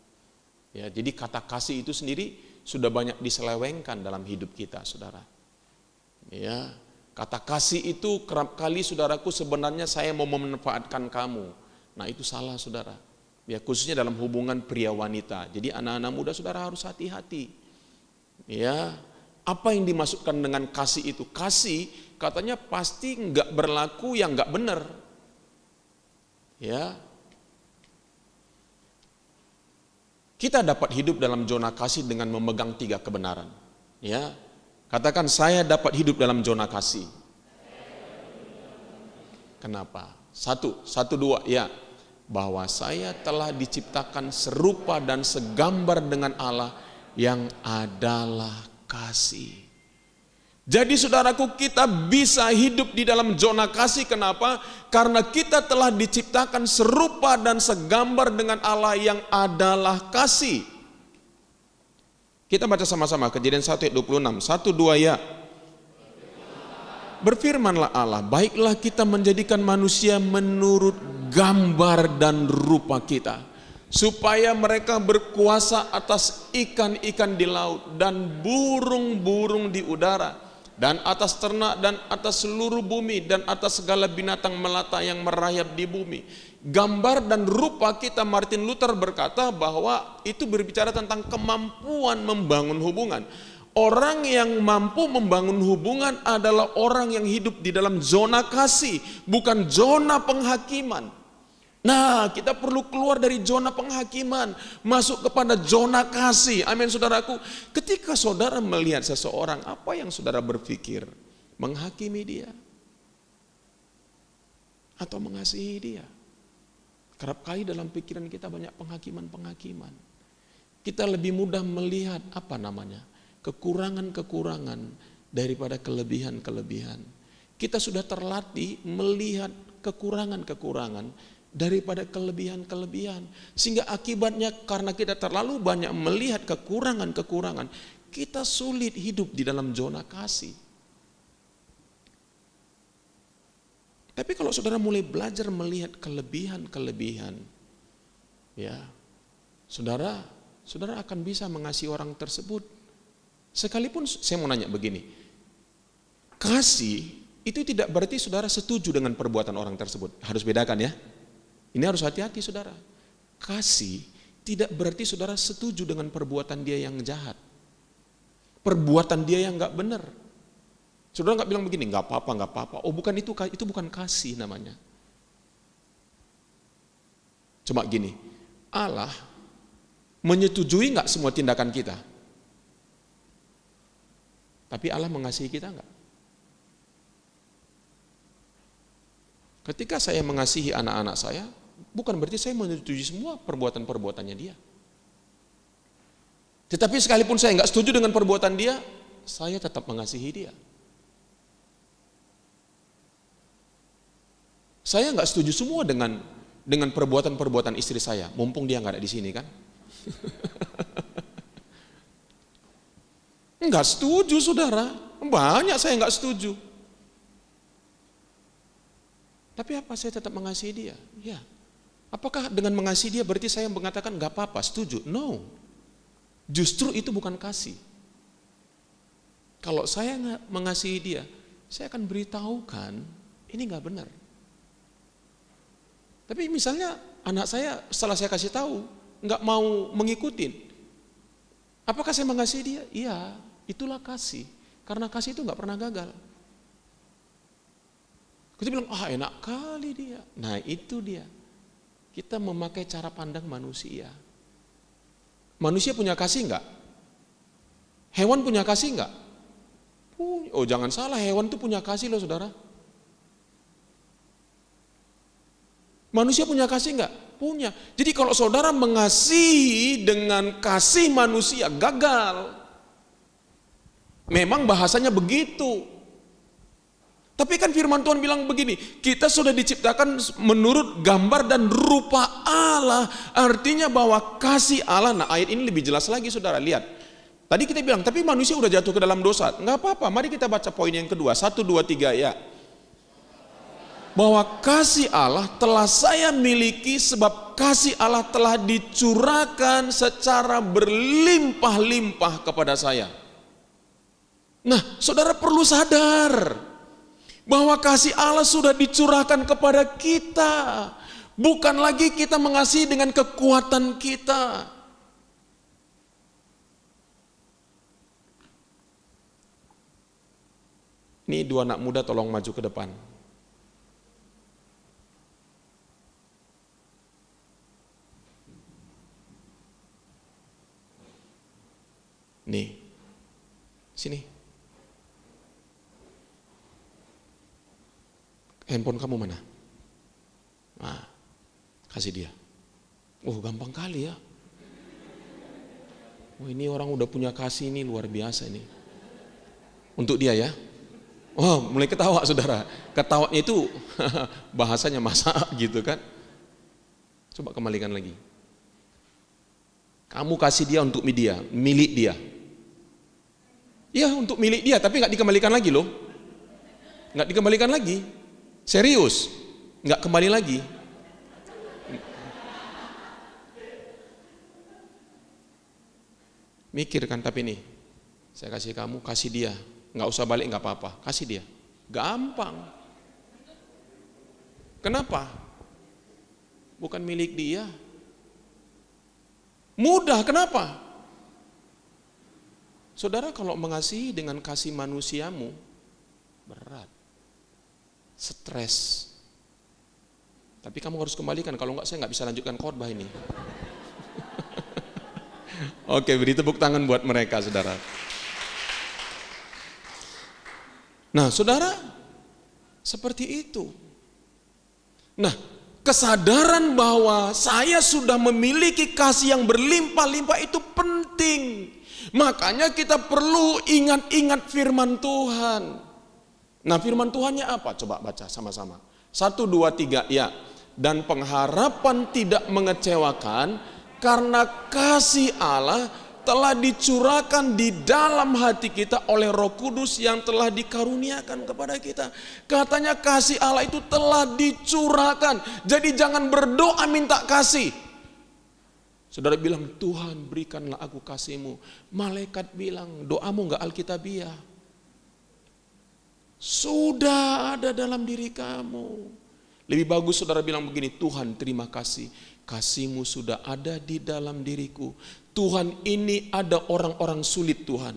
Ya, jadi kata kasih itu sendiri sudah banyak diselewengkan dalam hidup kita, saudara. Ya, kata kasih itu kerap kali, saudaraku, sebenarnya saya mau memanfaatkan kamu. Nah, itu salah, saudara. Ya, khususnya dalam hubungan pria wanita. Jadi anak-anak muda, saudara, harus hati-hati. Ya, apa yang dimaksudkan dengan kasih itu? Kasih katanya pasti nggak berlaku yang nggak benar. Ya, kita dapat hidup dalam zona kasih dengan memegang 3 kebenaran. Ya, katakan, saya dapat hidup dalam zona kasih. Kenapa? Satu, dua, ya. Bahwa saya telah diciptakan serupa dan segambar dengan Allah yang adalah kasih. Jadi saudaraku, kita bisa hidup di dalam zona kasih. Kenapa? Karena kita telah diciptakan serupa dan segambar dengan Allah yang adalah kasih. Kita baca sama-sama Kejadian 1:26, 1, 2 ya. Berfirmanlah Allah, baiklah kita menjadikan manusia menurut gambar dan rupa kita, supaya mereka berkuasa atas ikan-ikan di laut dan burung-burung di udara, dan atas ternak dan atas seluruh bumi, dan atas segala binatang melata yang merayap di bumi. Gambar dan rupa kita, Martin Luther berkata bahwa itu berbicara tentang kemampuan membangun hubungan. Orang yang mampu membangun hubungan adalah orang yang hidup di dalam zona kasih, bukan zona penghakiman. Nah, kita perlu keluar dari zona penghakiman, masuk kepada zona kasih. Amin, saudaraku. Ketika saudara melihat seseorang, apa yang saudara berpikir? Menghakimi dia atau mengasihi dia? Kerap kali dalam pikiran kita banyak penghakiman-penghakiman. Kita lebih mudah melihat kekurangan-kekurangan daripada kelebihan-kelebihan. Kita sudah terlatih melihat kekurangan-kekurangan daripada kelebihan-kelebihan. Sehingga akibatnya karena kita terlalu banyak melihat kekurangan-kekurangan, kita sulit hidup di dalam zona kasih. Tapi kalau saudara mulai belajar melihat kelebihan-kelebihan, ya, saudara akan bisa mengasihi orang tersebut. Sekalipun saya mau nanya begini, kasih itu tidak berarti saudara setuju dengan perbuatan orang tersebut. Harus bedakan ya. Ini harus hati-hati, saudara. Kasih tidak berarti saudara setuju dengan perbuatan dia yang jahat, perbuatan dia yang nggak benar. Saudara nggak bilang begini, nggak apa-apa. Oh, bukan itu bukan kasih namanya. Cuma gini, Allah menyetujui nggak semua tindakan kita? Tapi Allah mengasihi kita nggak? Ketika saya mengasihi anak-anak saya, bukan berarti saya menyetujui semua perbuatan-perbuatannya dia. Tetapi sekalipun saya nggak setuju dengan perbuatan dia, saya tetap mengasihi dia. Saya nggak setuju semua dengan perbuatan-perbuatan istri saya, mumpung dia nggak ada di sini kan? Nggak setuju saudara, banyak saya nggak setuju. Tapi apa saya tetap mengasihi dia? Ya. Apakah dengan mengasihi dia berarti saya mengatakan nggak apa-apa, setuju? No. Justru itu bukan kasih. Kalau saya nggak mengasihi dia, saya akan beritahukan ini nggak benar. Tapi misalnya anak saya setelah saya kasih tahu nggak mau mengikutin, apakah saya mengasihi dia? Iya, itulah kasih. Karena kasih itu nggak pernah gagal. Kita bilang, enak kali dia. Nah itu dia. Kita memakai cara pandang manusia. Manusia punya kasih enggak? Hewan punya kasih enggak? Oh jangan salah, hewan itu punya kasih loh saudara. Manusia punya kasih enggak? Punya. Jadi kalau saudara mengasihi dengan kasih manusia, gagal. Memang bahasanya begitu. Tapi kan firman Tuhan bilang begini, kita sudah diciptakan menurut gambar dan rupa Allah. Artinya bahwa kasih Allah, nah ayat ini lebih jelas lagi saudara, lihat. Tadi kita bilang, tapi manusia udah jatuh ke dalam dosa. Enggak apa-apa, mari kita baca poin yang kedua, 1, 2, 3 ya. Bahwa kasih Allah telah saya miliki sebab kasih Allah telah dicurahkan secara berlimpah-limpah kepada saya. Nah, saudara perlu sadar bahwa kasih Allah sudah dicurahkan kepada kita. Bukan lagi kita mengasihi dengan kekuatan kita. Ini 2 anak muda tolong maju ke depan. Nih, sini. Handphone kamu mana? Nah, kasih dia. Oh, gampang kali ya. Oh, ini orang udah punya kasih ini luar biasa ini. Untuk dia ya. Oh, mulai ketawa saudara. Ketawanya itu bahasanya masa gitu kan. Coba kembalikan lagi. Kamu kasih dia untuk dia, milik dia. Iya, untuk milik dia, tapi nggak dikembalikan lagi loh. Nggak dikembalikan lagi. Serius, nggak kembali lagi. Mikir kan, tapi nih, saya kasih kamu, kasih dia, nggak usah balik, nggak apa-apa, kasih dia. Gampang. Kenapa? Bukan milik dia. Mudah, kenapa? Saudara kalau mengasihi dengan kasih manusiamu, berat. Stres. Tapi kamu harus kembalikan, kalau enggak saya enggak bisa lanjutkan khotbah ini. Oke, beri tepuk tangan buat mereka, saudara. Nah, saudara, seperti itu. Nah, kesadaran bahwa saya sudah memiliki kasih yang berlimpah-limpah itu penting. Makanya kita perlu ingat-ingat firman Tuhan. Nah, firman Tuhannya apa? Coba baca sama-sama. 1, 2, 3 ya. Dan pengharapan tidak mengecewakan karena kasih Allah telah dicurahkan di dalam hati kita oleh Roh Kudus yang telah dikaruniakan kepada kita. Katanya kasih Allah itu telah dicurahkan. Jadi jangan berdoa minta kasih. Saudara bilang, Tuhan berikanlah aku kasih-Mu. Malaikat bilang, doamu enggak alkitabiah. Sudah ada dalam diri kamu. Lebih bagus saudara bilang begini, Tuhan terima kasih. Kasih-Mu sudah ada di dalam diriku. Tuhan, ini ada orang-orang sulit Tuhan.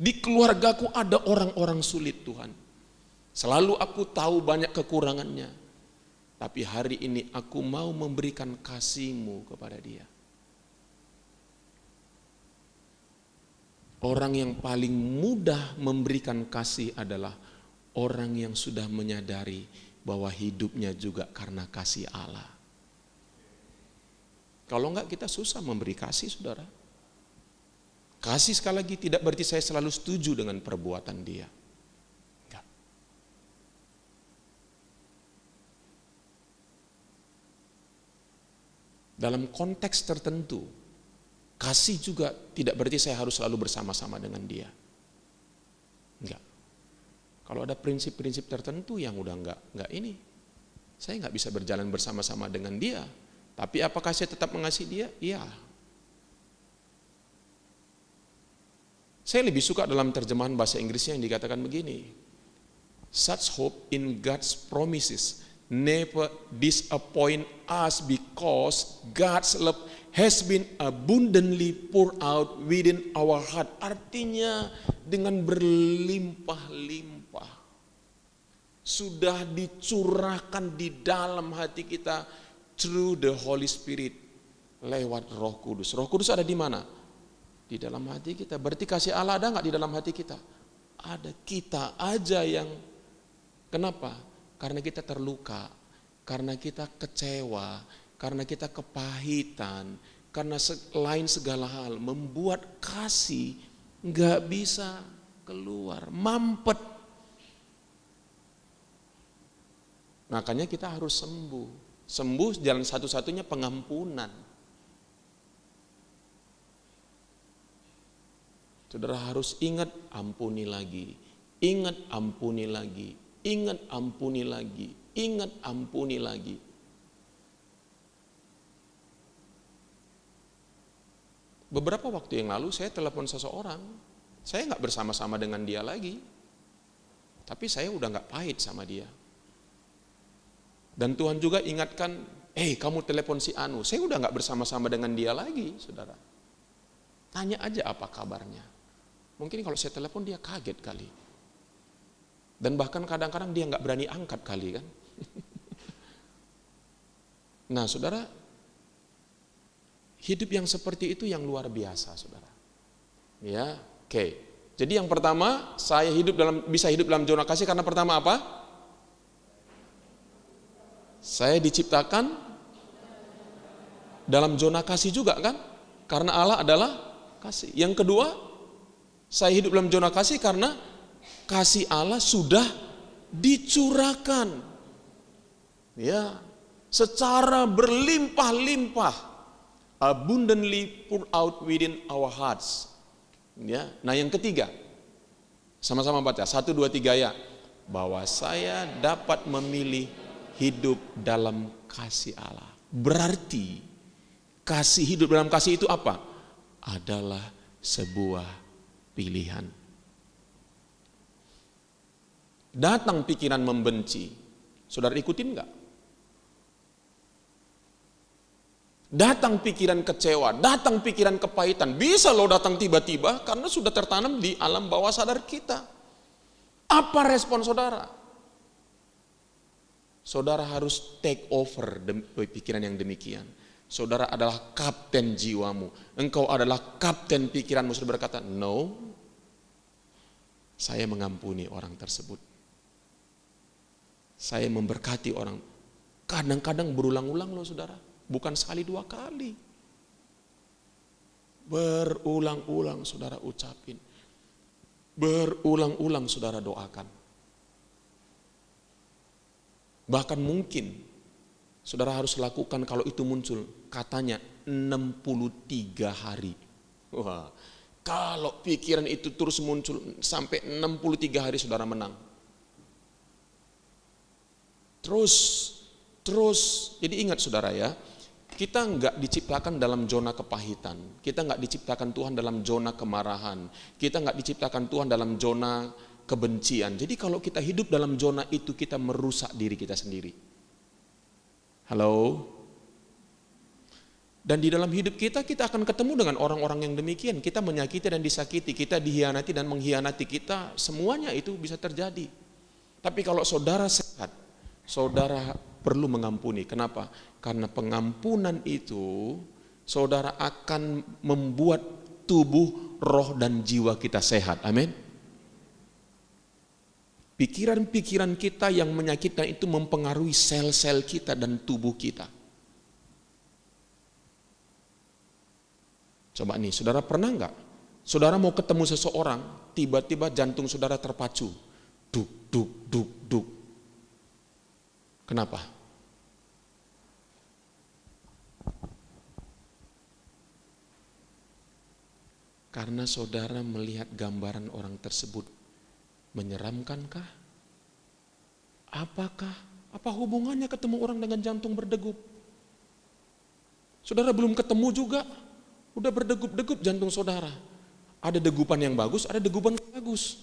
Di keluargaku ada orang-orang sulit Tuhan. Selalu aku tahu banyak kekurangannya. Tapi hari ini aku mau memberikan kasih-Mu kepada dia. Orang yang paling mudah memberikan kasih adalah orang yang sudah menyadari bahwa hidupnya juga karena kasih Allah. Kalau enggak kita susah memberi kasih, saudara. Kasih sekali lagi tidak berarti saya selalu setuju dengan perbuatan dia. Enggak. Dalam konteks tertentu, kasih juga tidak berarti saya harus selalu bersama-sama dengan dia. Enggak. Kalau ada prinsip-prinsip tertentu yang udah enggak ini, saya enggak bisa berjalan bersama-sama dengan dia. Tapi apakah saya tetap mengasihi dia? Iya. Saya lebih suka dalam terjemahan bahasa Inggrisnya yang dikatakan begini. Such hope in God's promises never disappoint us because God's love has been abundantly poured out within our heart. Artinya dengan berlimpah-limpah sudah dicurahkan di dalam hati kita through the Holy Spirit, lewat Roh Kudus. Roh Kudus ada di mana? Di dalam hati kita. Berarti kasih Allah ada nggak di dalam hati kita? Ada. Kita aja yang kenapa? Karena kita terluka, karena kita kecewa, karena kita kepahitan, karena lain segala hal membuat kasih nggak bisa keluar, mampet. Makanya kita harus sembuh. Sembuh jalan satu-satunya pengampunan. Saudara harus ingat, ampuni lagi, ingat, ampuni lagi, ingat, ampuni lagi, ingat, ampuni lagi. Beberapa waktu yang lalu saya telepon seseorang, saya nggak bersama-sama dengan dia lagi, tapi saya udah nggak pahit sama dia. Dan Tuhan juga ingatkan, kamu telepon si Anu, saya udah nggak bersama-sama dengan dia lagi, saudara. Tanya aja apa kabarnya. Mungkin kalau saya telepon dia kaget kali. Dan bahkan kadang-kadang dia nggak berani angkat kali kan. Nah saudara, hidup yang seperti itu yang luar biasa saudara. Ya, oke. Jadi yang pertama, saya bisa hidup dalam zona kasih karena pertama apa? Saya diciptakan dalam zona kasih juga kan? Karena Allah adalah kasih. Yang kedua, saya hidup dalam zona kasih karena kasih Allah sudah dicurahkan. Ya, secara berlimpah-limpah. Abundantly poured out within our hearts. Ya, nah yang ketiga, sama-sama baca 1, 2, 3 ya. Bahwa saya dapat memilih hidup dalam kasih Allah. Berarti kasih hidup dalam kasih itu apa? Adalah sebuah pilihan. Datang pikiran membenci, saudara ikutin enggak? Datang pikiran kecewa, datang pikiran kepahitan, bisa loh datang tiba-tiba karena sudah tertanam di alam bawah sadar kita. Apa respon saudara? Saudara harus take over pikiran yang demikian. Saudara adalah kapten jiwamu. Engkau adalah kapten pikiranmu. Saudara berkata, no, saya mengampuni orang tersebut. Saya memberkati orang. Kadang-kadang berulang-ulang loh saudara. Bukan sekali 2 kali. Berulang-ulang saudara ucapin. Berulang-ulang saudara doakan. Bahkan mungkin saudara harus lakukan kalau itu muncul katanya 63 hari. Wah, kalau pikiran itu terus muncul sampai 63 hari saudara menang. Terus, jadi ingat saudara ya, kita enggak diciptakan dalam zona kepahitan. Kita enggak diciptakan Tuhan dalam zona kemarahan. Kita enggak diciptakan Tuhan dalam zona kebencian. Jadi kalau kita hidup dalam zona itu, kita merusak diri kita sendiri. Halo? Dan di dalam hidup kita akan ketemu dengan orang-orang yang demikian. Kita menyakiti dan disakiti, kita dihianati dan menghianati kita, semuanya itu bisa terjadi. Tapi kalau saudara sehat, saudara perlu mengampuni. Kenapa? Karena pengampunan itu, saudara akan membuat tubuh, roh, dan jiwa kita sehat. Amin. Pikiran-pikiran kita yang menyakitkan itu mempengaruhi sel-sel kita dan tubuh kita. Coba nih, saudara pernah nggak? Saudara mau ketemu seseorang, tiba-tiba jantung saudara terpacu. Duk, duk, duk, duk. Kenapa? Karena saudara melihat gambaran orang tersebut. Menyeramkankah? Apa hubungannya ketemu orang dengan jantung berdegup? Saudara belum ketemu juga, udah berdegup-degup jantung saudara. Ada degupan yang bagus, ada degupan yang bagus.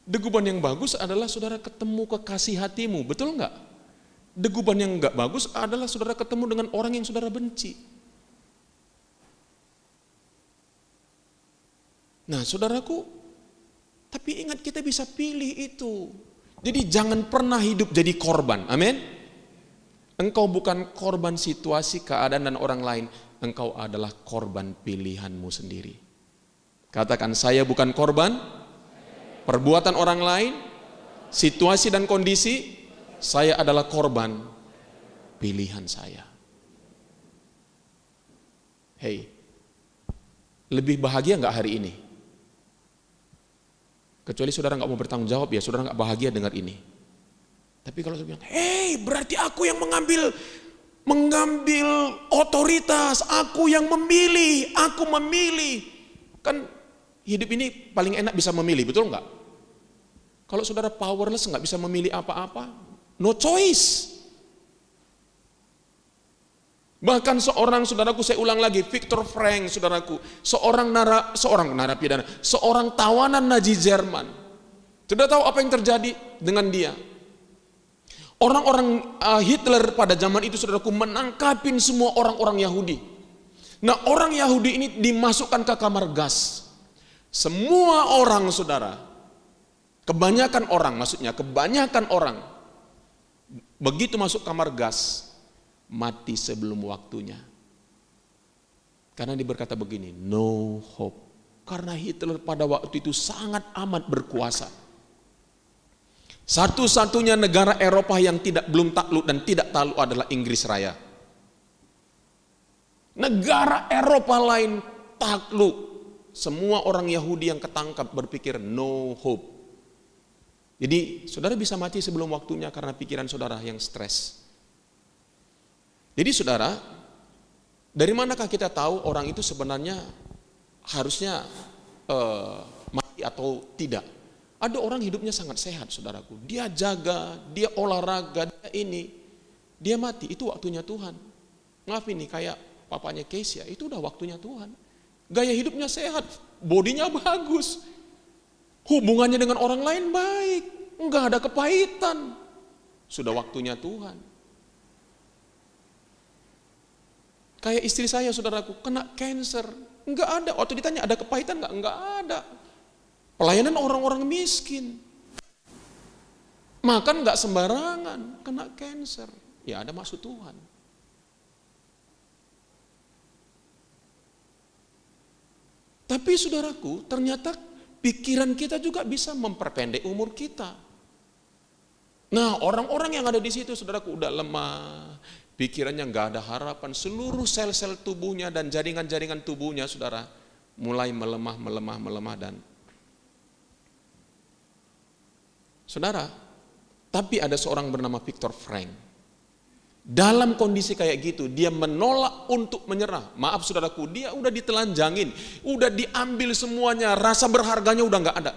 Degupan yang bagus adalah saudara ketemu kekasih hatimu, betul enggak? Degupan yang enggak bagus adalah saudara ketemu dengan orang yang saudara benci. Nah, saudaraku, tapi ingat kita bisa pilih itu. Jadi jangan pernah hidup jadi korban. Amin. Engkau bukan korban situasi, keadaan, dan orang lain. Engkau adalah korban pilihanmu sendiri. Katakan, saya bukan korban perbuatan orang lain, situasi dan kondisi. Saya adalah korban pilihan saya. Hei, lebih bahagia nggak hari ini? Kecuali saudara nggak mau bertanggung jawab, ya saudara nggak bahagia dengar ini. Tapi kalau saya bilang, hei, berarti aku yang mengambil otoritas, aku yang memilih, aku memilih. Kan hidup ini paling enak bisa memilih, betul nggak? Kalau saudara powerless, nggak bisa memilih apa-apa, no choice. Bahkan seorang, saudaraku, saya ulang lagi, Viktor Frankl, saudaraku, seorang narapidana, seorang tawanan Nazi Jerman. Sudah tahu apa yang terjadi dengan dia? Orang-orang Hitler pada zaman itu, saudaraku, menangkapin semua orang-orang Yahudi. Nah, orang Yahudi ini dimasukkan ke kamar gas. Semua orang, saudara, kebanyakan orang, begitu masuk kamar gas, mati sebelum waktunya. Karena dia berkata begini, no hope. Karena Hitler pada waktu itu sangat amat berkuasa. Satu-satunya negara Eropa yang belum takluk dan tidak takluk adalah Inggris Raya. Negara Eropa lain takluk. Semua orang Yahudi yang ketangkap berpikir no hope. Jadi saudara bisa mati sebelum waktunya karena pikiran saudara yang stres. Jadi saudara, dari manakah kita tahu orang itu sebenarnya harusnya mati atau tidak? Ada orang hidupnya sangat sehat, saudaraku. Dia jaga, dia olahraga, dia mati, itu waktunya Tuhan. Maaf ini kayak papanya Kesia, itu udah waktunya Tuhan. Gaya hidupnya sehat, bodinya bagus, hubungannya dengan orang lain baik, enggak ada kepahitan. Sudah waktunya Tuhan. Kayak istri saya, saudaraku, kena cancer. Enggak ada. Waktu ditanya ada kepahitan enggak? Enggak ada. Pelayanan orang-orang miskin. Makan enggak sembarangan, kena cancer. Ya ada maksud Tuhan. Tapi saudaraku, ternyata pikiran kita juga bisa memperpendek umur kita. Nah, orang-orang yang ada di situ, saudaraku, udah lemah. Pikirannya nggak ada harapan, seluruh sel-sel tubuhnya dan jaringan-jaringan tubuhnya, saudara, mulai melemah dan saudara, tapi ada seorang bernama Viktor Frankl. Dalam kondisi kayak gitu, dia menolak untuk menyerah. Maaf saudaraku, dia udah ditelanjangin, udah diambil semuanya, rasa berharganya udah nggak ada.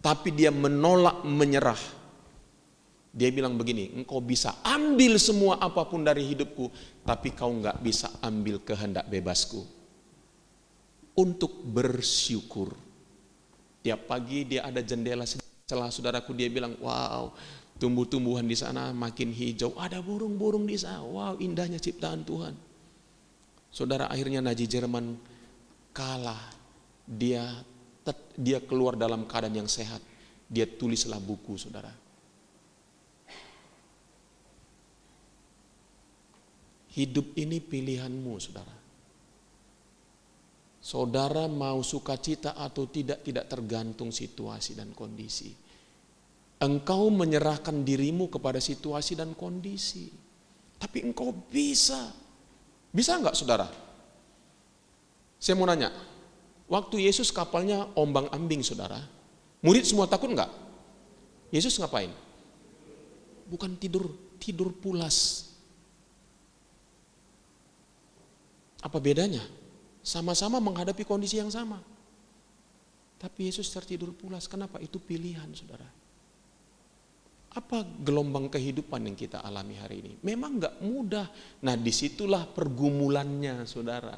Tapi dia menolak menyerah. Dia bilang begini, engkau bisa ambil semua apapun dari hidupku, tapi kau nggak bisa ambil kehendak bebasku. Untuk bersyukur. Tiap pagi dia ada jendela celah, saudaraku, dia bilang, wow, tumbuh-tumbuhan di sana makin hijau, ada burung-burung di sana, wow, indahnya ciptaan Tuhan. Saudara, akhirnya Nazi Jerman kalah. Dia keluar dalam keadaan yang sehat. Dia tulislah buku, saudara. Hidup ini pilihanmu, saudara. Saudara mau sukacita atau tidak tergantung situasi dan kondisi. Engkau menyerahkan dirimu kepada situasi dan kondisi. Tapi engkau bisa. Bisa enggak saudara? Saya mau nanya, waktu Yesus kapalnya ombang-ambing saudara, murid semua takut enggak? Yesus ngapain? Bukan tidur pulas. Apa bedanya? Sama-sama menghadapi kondisi yang sama. Tapi Yesus tertidur pulas. Kenapa? Itu pilihan saudara. Apa gelombang kehidupan yang kita alami hari ini? Memang enggak mudah. Nah disitulah pergumulannya saudara.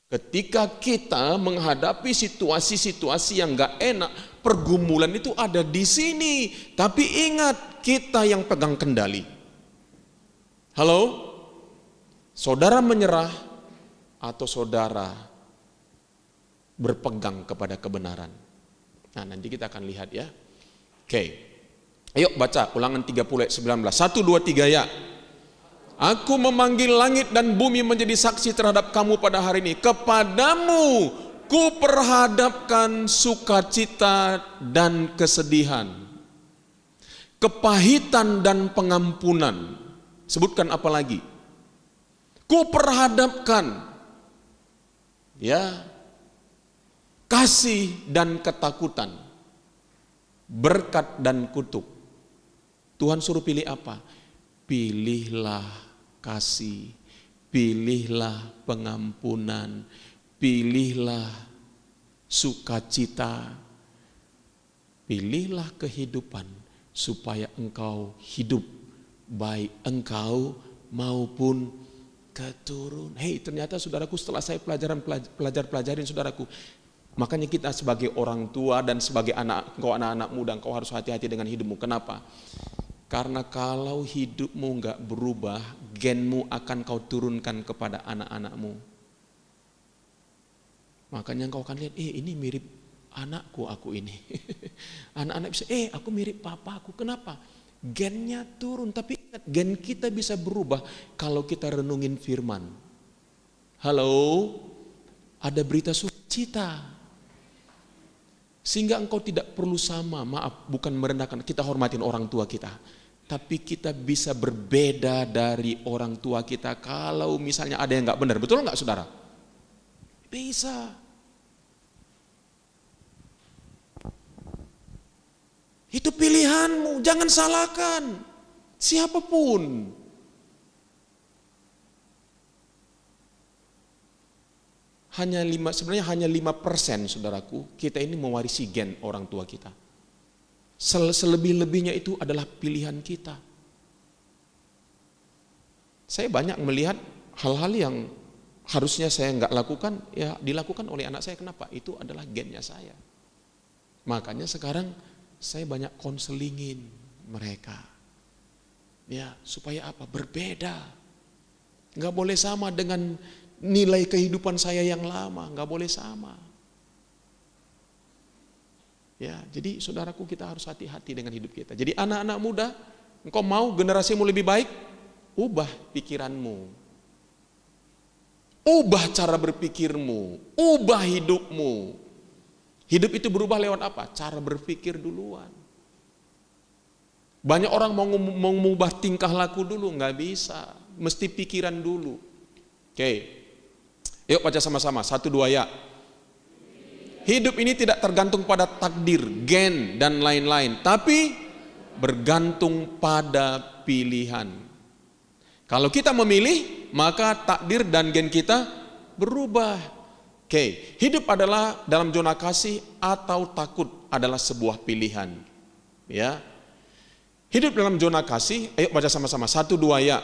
Ketika kita menghadapi situasi-situasi yang enggak enak, pergumulan itu ada di sini. Tapi ingat, kita yang pegang kendali. Halo? Saudara menyerah atau saudara berpegang kepada kebenaran? Nah nanti kita akan lihat ya. Oke. Ayo baca Ulangan 30 ayat 19. 1, 2, 3 ya. Aku memanggil langit dan bumi menjadi saksi terhadap kamu pada hari ini. Kepadamu ku perhadapkan sukacita dan kesedihan, kepahitan dan pengampunan. Sebutkan apa lagi? Ku perhadapkan ya kasih dan ketakutan, berkat dan kutuk. Tuhan suruh pilih apa? Pilihlah kasih, pilihlah pengampunan, pilihlah sukacita, pilihlah kehidupan supaya engkau hidup, baik engkau maupun keturun. Hei, ternyata saudaraku, setelah saya pelajarin saudaraku, makanya kita sebagai orang tua dan sebagai anak-anak muda, engkau harus hati-hati dengan hidupmu. Kenapa? Karena kalau hidupmu enggak berubah, genmu akan kau turunkan kepada anak-anakmu. Makanya engkau akan lihat, ini mirip anakku aku ini. Anak-anak bisa, aku mirip papaku. Kenapa? Gennya turun. Tapi ingat, gen kita bisa berubah kalau kita renungin firman. Halo, ada berita sukacita. Sehingga engkau tidak perlu sama, maaf, bukan merendahkan, kita hormatin orang tua kita. Tapi kita bisa berbeda dari orang tua kita kalau misalnya ada yang enggak benar. Betul enggak saudara? Bisa. Itu pilihanmu, jangan salahkan siapapun. Sebenarnya hanya 5% saudaraku, kita ini mewarisi gen orang tua kita. Selebih-lebihnya itu adalah pilihan kita. Saya banyak melihat hal-hal yang harusnya saya nggak lakukan, ya dilakukan oleh anak saya. Kenapa? Itu adalah gennya saya. Makanya sekarang saya banyak konselingin mereka. Ya, supaya apa? Berbeda. Nggak boleh sama dengan nilai kehidupan saya yang lama, nggak boleh sama. Ya, jadi saudaraku, kita harus hati-hati dengan hidup kita. Jadi anak-anak muda, engkau mau generasimu lebih baik, ubah pikiranmu, ubah cara berpikirmu, ubah hidupmu. Hidup itu berubah lewat apa? Cara berpikir duluan. Banyak orang mau mengubah tingkah laku dulu, nggak bisa. Mesti pikiran dulu. Oke, yuk baca sama-sama. 1, 2 ya. Hidup ini tidak tergantung pada takdir, gen, dan lain-lain. Tapi bergantung pada pilihan. Kalau kita memilih, maka takdir dan gen kita berubah. Oke, hidup adalah dalam zona kasih atau takut adalah sebuah pilihan. Ya, hidup dalam zona kasih, ayo baca sama-sama. 1, 2 ya.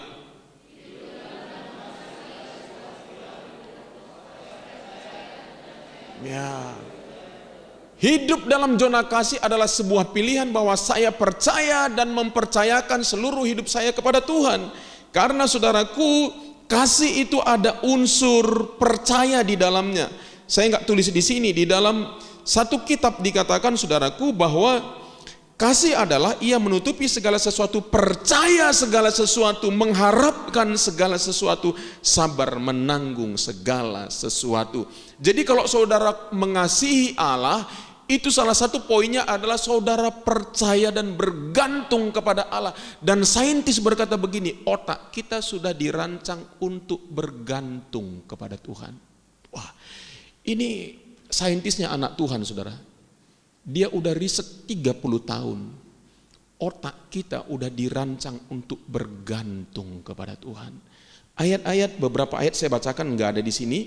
Ya, hidup dalam zona kasih adalah sebuah pilihan bahwa saya percaya dan mempercayakan seluruh hidup saya kepada Tuhan. Karena saudaraku, kasih itu ada unsur percaya di dalamnya. Saya nggak tulis di sini, di dalam satu kitab dikatakan saudaraku bahwa Kasih adalah ia menutupi segala sesuatu, percaya segala sesuatu, mengharapkan segala sesuatu, sabar menanggung segala sesuatu. Jadi kalau saudara mengasihi Allah, itu salah satu poinnya adalah saudara percaya dan bergantung kepada Allah. Dan saintis berkata begini, otak kita sudah dirancang untuk bergantung kepada Tuhan. Wah, ini saintisnya anak Tuhan, saudara. Dia udah riset 30 tahun. Otak kita udah dirancang untuk bergantung kepada Tuhan. Ayat-ayat, beberapa ayat saya bacakan enggak ada di sini.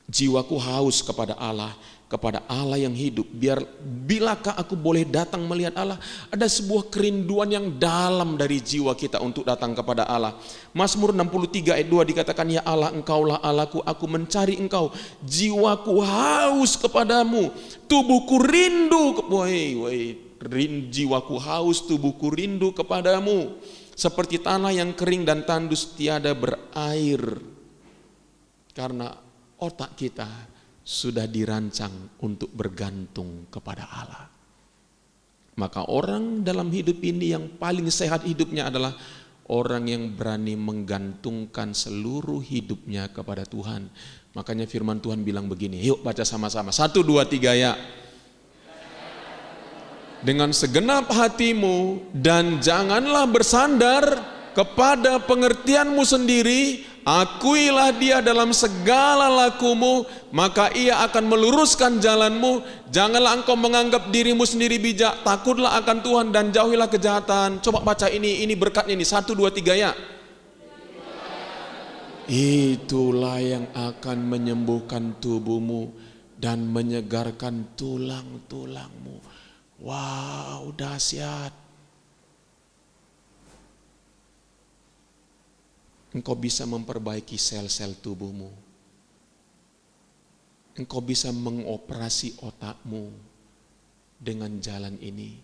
Jiwaku haus kepada Allah yang hidup. Bilakah aku boleh datang melihat Allah? Ada sebuah kerinduan yang dalam dari jiwa kita untuk datang kepada Allah. Mazmur 63 ayat 2 dikatakan, ya Allah, engkaulah Allahku, aku mencari engkau. Jiwaku haus kepadamu, tubuhku rindu. Jiwaku haus, tubuhku rindu kepadamu. Seperti tanah yang kering dan tandus tiada berair. Karena otak kita sudah dirancang untuk bergantung kepada Allah. Maka orang dalam hidup ini yang paling sehat hidupnya adalah orang yang berani menggantungkan seluruh hidupnya kepada Tuhan. Makanya firman Tuhan bilang begini, yuk baca sama-sama. 1, 2, 3 ya. Dengan segenap hatimu dan janganlah bersandar kepada pengertianmu sendiri, akuilah dia dalam segala lakumu, maka ia akan meluruskan jalanmu. Janganlah engkau menganggap dirimu sendiri bijak, takutlah akan Tuhan dan jauhilah kejahatan. Coba baca ini berkatnya ini, 1, 2, 3 ya. Itulah yang akan menyembuhkan tubuhmu dan menyegarkan tulang-tulangmu. Wow, dahsyat. Engkau bisa memperbaiki sel-sel tubuhmu. Engkau bisa mengoperasi otakmu dengan jalan ini.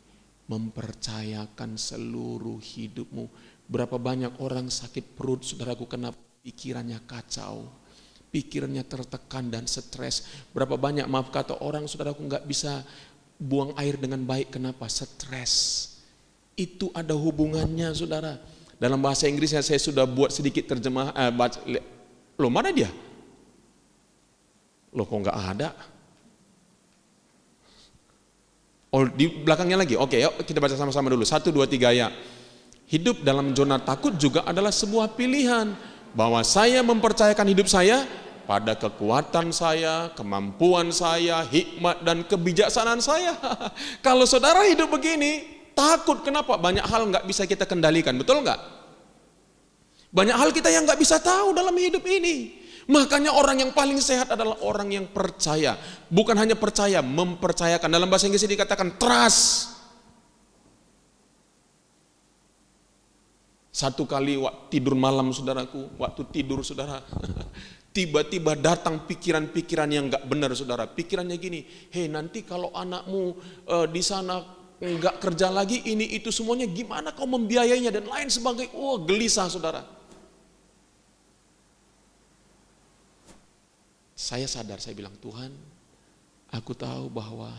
Mempercayakan seluruh hidupmu. Berapa banyak orang sakit perut, saudaraku, kenapa? Pikirannya kacau. Pikirannya tertekan dan stres. Berapa banyak, maaf kata orang, saudaraku, nggak bisa buang air dengan baik. Kenapa? Stres. Itu ada hubungannya, saudara. Dalam bahasa Inggrisnya saya sudah buat sedikit terjemah. Loh, mana dia? Loh, kok nggak ada? Oh, di belakangnya lagi. Oke, yuk kita baca sama-sama dulu. 1, 2, 3 ya. Hidup dalam zona takut juga adalah sebuah pilihan. Bahwa saya mempercayakan hidup saya pada kekuatan saya, kemampuan saya, hikmat dan kebijaksanaan saya. Kalau saudara hidup begini, takut. Kenapa? Banyak hal nggak bisa kita kendalikan, betul nggak? Banyak hal kita yang nggak bisa tahu dalam hidup ini. Makanya orang yang paling sehat adalah orang yang percaya. Bukan hanya percaya, mempercayakan. Dalam bahasa Inggris dikatakan trust. Satu kali waktu tidur malam, saudaraku, waktu tidur saudara, tiba-tiba datang pikiran-pikiran yang nggak benar, saudara. Pikirannya gini, hei, nanti kalau anakmu di sana nggak kerja lagi, ini itu semuanya gimana kau membiayainya dan lain sebagainya. Oh, gelisah, saudara. Saya sadar, saya bilang, Tuhan, aku tahu bahwa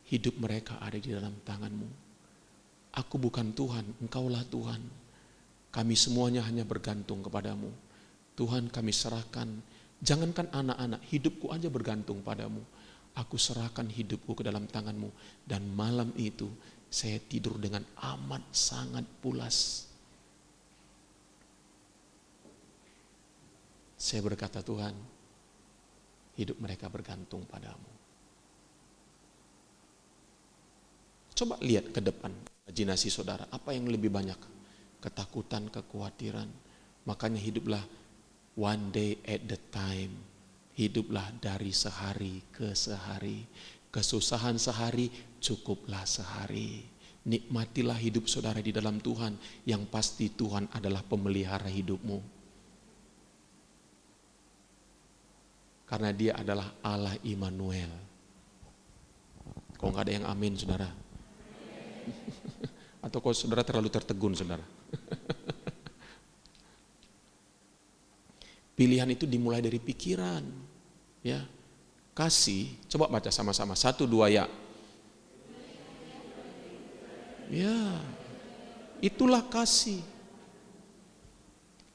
hidup mereka ada di dalam tangan-Mu. Aku bukan Tuhan, Engkaulah Tuhan. Kami semuanya hanya bergantung kepadamu. Tuhan, kami serahkan, jangankan anak-anak, hidupku aja bergantung padamu. Aku serahkan hidupku ke dalam tangan-Mu. Dan malam itu saya tidur dengan amat sangat pulas. Saya berkata, Tuhan, hidup mereka bergantung padamu. Coba lihat ke depan, imajinasi saudara, apa yang lebih banyak? Ketakutan, kekhawatiran. Makanya hiduplah one day at the time. Hiduplah dari sehari ke sehari. Kesusahan sehari, cukuplah sehari. Nikmatilah hidup saudara di dalam Tuhan. Yang pasti Tuhan adalah pemelihara hidupmu. Karena Dia adalah Allah Immanuel. Kok nggak ada yang amin, saudara? Atau kok saudara terlalu tertegun, saudara? Pilihan itu dimulai dari pikiran, ya. Kasih, coba baca sama-sama, 1, 2 ya. Ya, itulah kasih.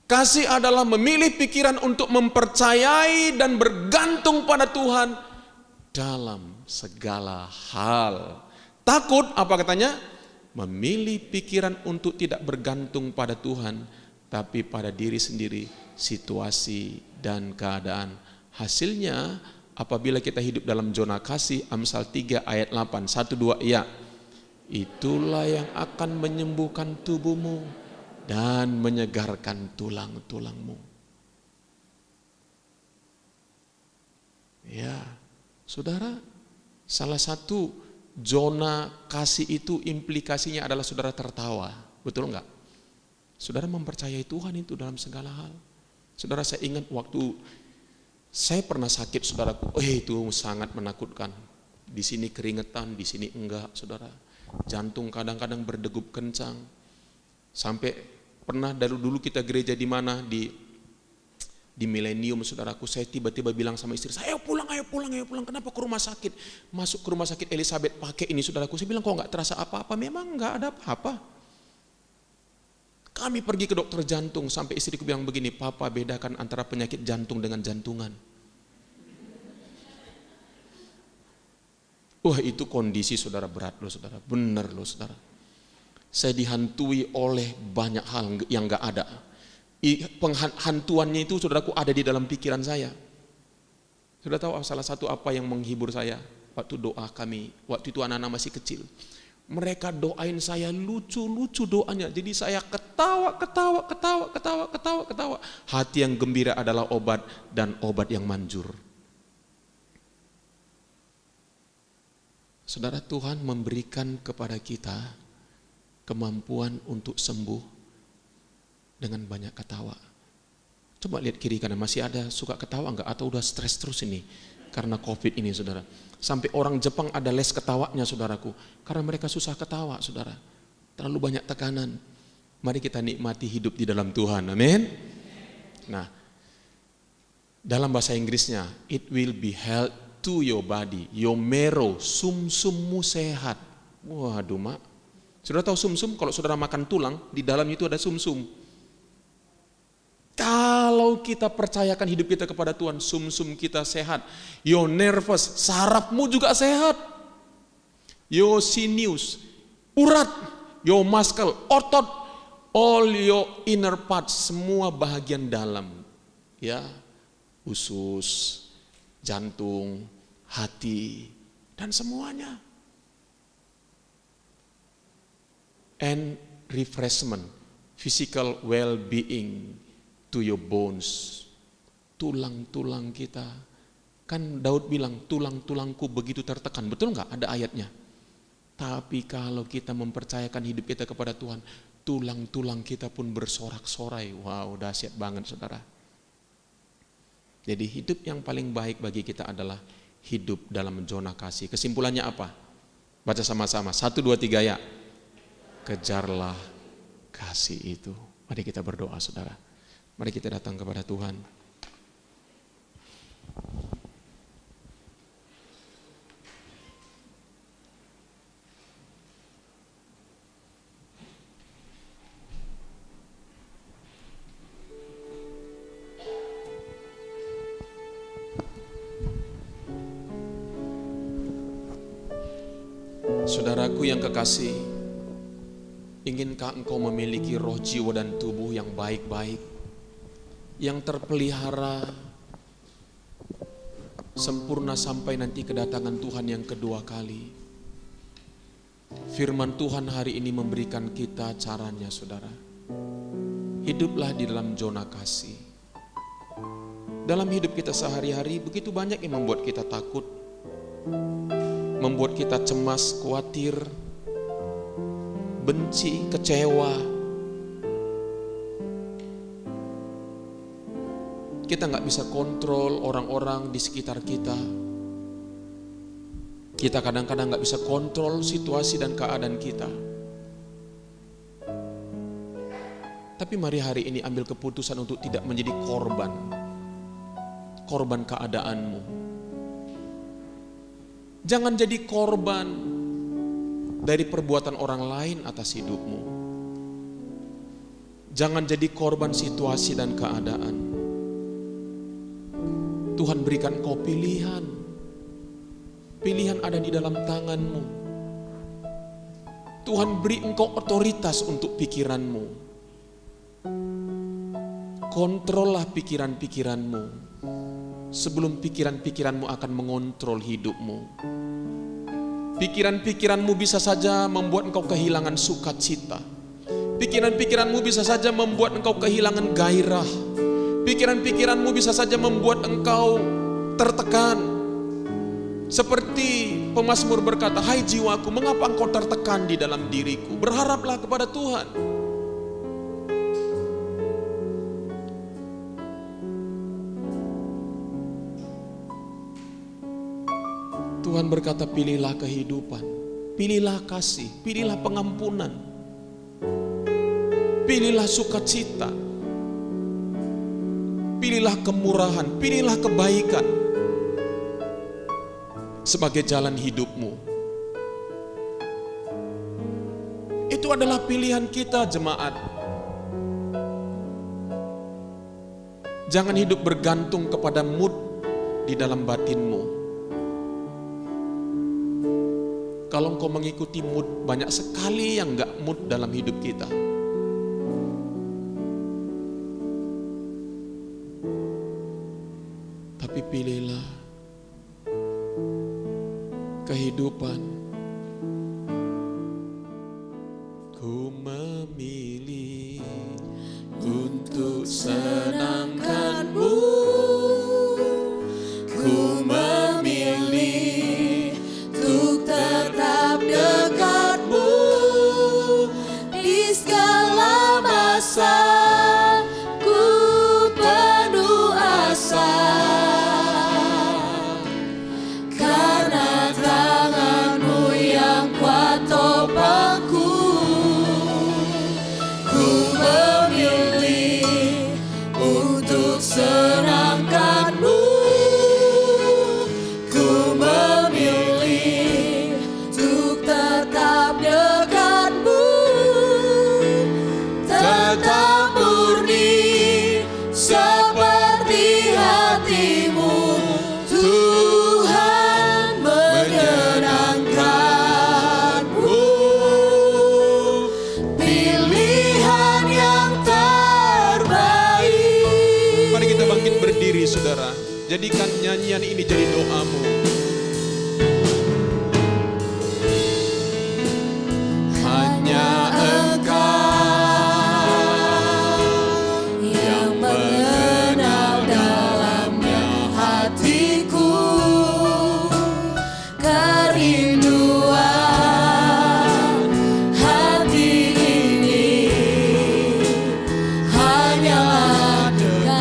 Kasih adalah memilih pikiran untuk mempercayai dan bergantung pada Tuhan dalam segala hal. Takut, apa katanya? Memilih pikiran untuk tidak bergantung pada Tuhan, tapi pada diri sendiri, situasi dan keadaan. Hasilnya, apabila kita hidup dalam zona kasih, Amsal 3 ayat 8, 1-2, ya. Itulah yang akan menyembuhkan tubuhmu dan menyegarkan tulang-tulangmu. Ya, saudara, salah satu zona kasih itu implikasinya adalah saudara tertawa, betul enggak? Saudara mempercayai Tuhan itu dalam segala hal. Saudara, saya ingat waktu saya pernah sakit, saudaraku, itu sangat menakutkan. Di sini keringetan, di sini enggak, saudara. Jantung kadang-kadang berdegup kencang. Sampai pernah dari dulu kita gereja di mana, di Milenium, saudaraku, saya tiba-tiba bilang sama istri saya, ayo pulang, kenapa ke rumah sakit? Masuk ke rumah sakit Elizabeth pakai ini, saudaraku, saya bilang kok nggak terasa apa-apa, memang nggak ada apa-apa. Kami pergi ke dokter jantung, sampai istriku bilang begini, papa bedakan antara penyakit jantung dengan jantungan. Wah, itu kondisi saudara berat loh, saudara, benar loh, saudara. Saya dihantui oleh banyak hal yang gak ada. Penghantuannya itu, saudaraku, ada di dalam pikiran saya. Sudah tahu salah satu apa yang menghibur saya waktu doa kami, waktu itu anak-anak masih kecil. Mereka doain saya lucu-lucu doanya. Jadi saya ketawa. Hati yang gembira adalah obat, dan obat yang manjur. Saudara, Tuhan memberikan kepada kita kemampuan untuk sembuh dengan banyak ketawa. Coba lihat kiri kanan, masih ada suka ketawa enggak? Atau udah stres terus ini karena COVID ini, saudara? Sampai orang Jepang ada les ketawanya, saudaraku, karena mereka susah ketawa, saudara. Terlalu banyak tekanan. Mari kita nikmati hidup di dalam Tuhan, amin. Nah, dalam bahasa Inggrisnya, it will be held to your body, your marrow, sumsummu sehat. Waduh, mak. Saudara tahu sumsum? Kalau saudara makan tulang, di dalamnya itu ada sumsum. Kalau kita percayakan hidup kita kepada Tuhan, sumsum kita sehat. Your nervous, sarafmu juga sehat. Your sinews, urat. Your muscle, otot. All your inner parts, semua bahagian dalam. Ya, usus, jantung, hati, dan semuanya. And refreshment, physical well-being to your bones. Tulang-tulang kita. Kan Daud bilang, tulang-tulangku begitu tertekan. Betul enggak? Ada ayatnya. Tapi kalau kita mempercayakan hidup kita kepada Tuhan, tulang-tulang kita pun bersorak-sorai. Wow, dahsyat banget, saudara. Jadi hidup yang paling baik bagi kita adalah hidup dalam zona kasih. Kesimpulannya apa? Baca sama-sama. 1, 2, 3 ya. Kejarlah kasih itu. Mari kita berdoa, saudara. Mari kita datang kepada Tuhan. Saudaraku yang kekasih, inginkah engkau memiliki roh, jiwa, dan tubuh yang baik-baik, yang terpelihara, sempurna sampai nanti kedatangan Tuhan yang kedua kali? Firman Tuhan hari ini memberikan kita caranya, saudara. Hiduplah di dalam zona kasih. Dalam hidup kita sehari-hari begitu banyak yang membuat kita takut, membuat kita cemas, khawatir, benci, kecewa. Kita nggak bisa kontrol orang-orang di sekitar kita. Kita kadang-kadang nggak bisa kontrol situasi dan keadaan kita. Tapi mari hari ini ambil keputusan untuk tidak menjadi korban keadaanmu. Jangan jadi korban dari perbuatan orang lain atas hidupmu. Jangan jadi korban situasi dan keadaan. Tuhan berikan kau pilihan. Pilihan ada di dalam tanganmu. Tuhan beri engkau otoritas untuk pikiranmu. Kontrollah pikiran-pikiranmu sebelum pikiran-pikiranmu akan mengontrol hidupmu. Pikiran-pikiranmu bisa saja membuat engkau kehilangan sukacita. Pikiran-pikiranmu bisa saja membuat engkau kehilangan gairah. Pikiran-pikiranmu bisa saja membuat engkau tertekan. Seperti pemazmur berkata, "Hai jiwaku, mengapa engkau tertekan di dalam diriku? Berharaplah kepada Tuhan." Tuhan berkata, pilihlah kehidupan, pilihlah kasih, pilihlah pengampunan, pilihlah sukacita, pilihlah kemurahan, pilihlah kebaikan sebagai jalan hidupmu. Itu adalah pilihan kita, jemaat. Jangan hidup bergantung kepada mood di dalam batinmu. Kalau engkau mengikuti mood, banyak sekali yang enggak mood dalam hidup kita. Tapi pilihlah kehidupan. Ku memilih untuk senangkanmu. Ku memilih untuk tetap dekatmu di segala masa. Ku penuh asa karena tanganmu yang kuat topangku. Ku memilih untuk senangkanmu. Ku memilih untuk tetap dekatmu, tetap murni seperti hatimu. Tuhan menyenangkanmu. Pilihan yang terbaik. Mari kita bangkit berdiri, saudara. Jadikan nyanyian ini jadi doamu. Hanya Engkau yang mengenal dalamnya hatiku. Kerinduan hati ini hanyalah dekatmu.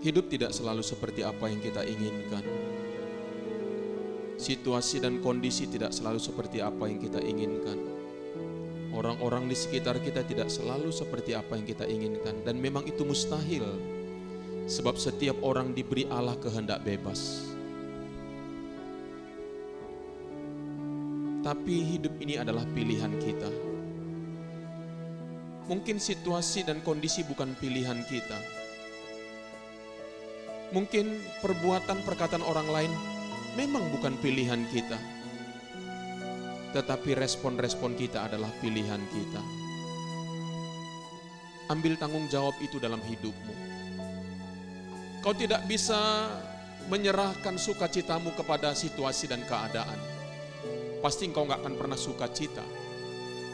Hidup tidak selalu seperti apa yang kita inginkan. Situasi dan kondisi tidak selalu seperti apa yang kita inginkan. Orang-orang di sekitar kita tidak selalu seperti apa yang kita inginkan. Dan memang itu mustahil. Sebab setiap orang diberi Allah kehendak bebas. Tapi hidup ini adalah pilihan kita. Mungkin situasi dan kondisi bukan pilihan kita. Mungkin perbuatan perkataan orang lain memang bukan pilihan kita. Tetapi respon-respon kita adalah pilihan kita. Ambil tanggung jawab itu dalam hidupmu. Kau tidak bisa menyerahkan sukacitamu kepada situasi dan keadaan. Pasti engkau gak akan pernah sukacita.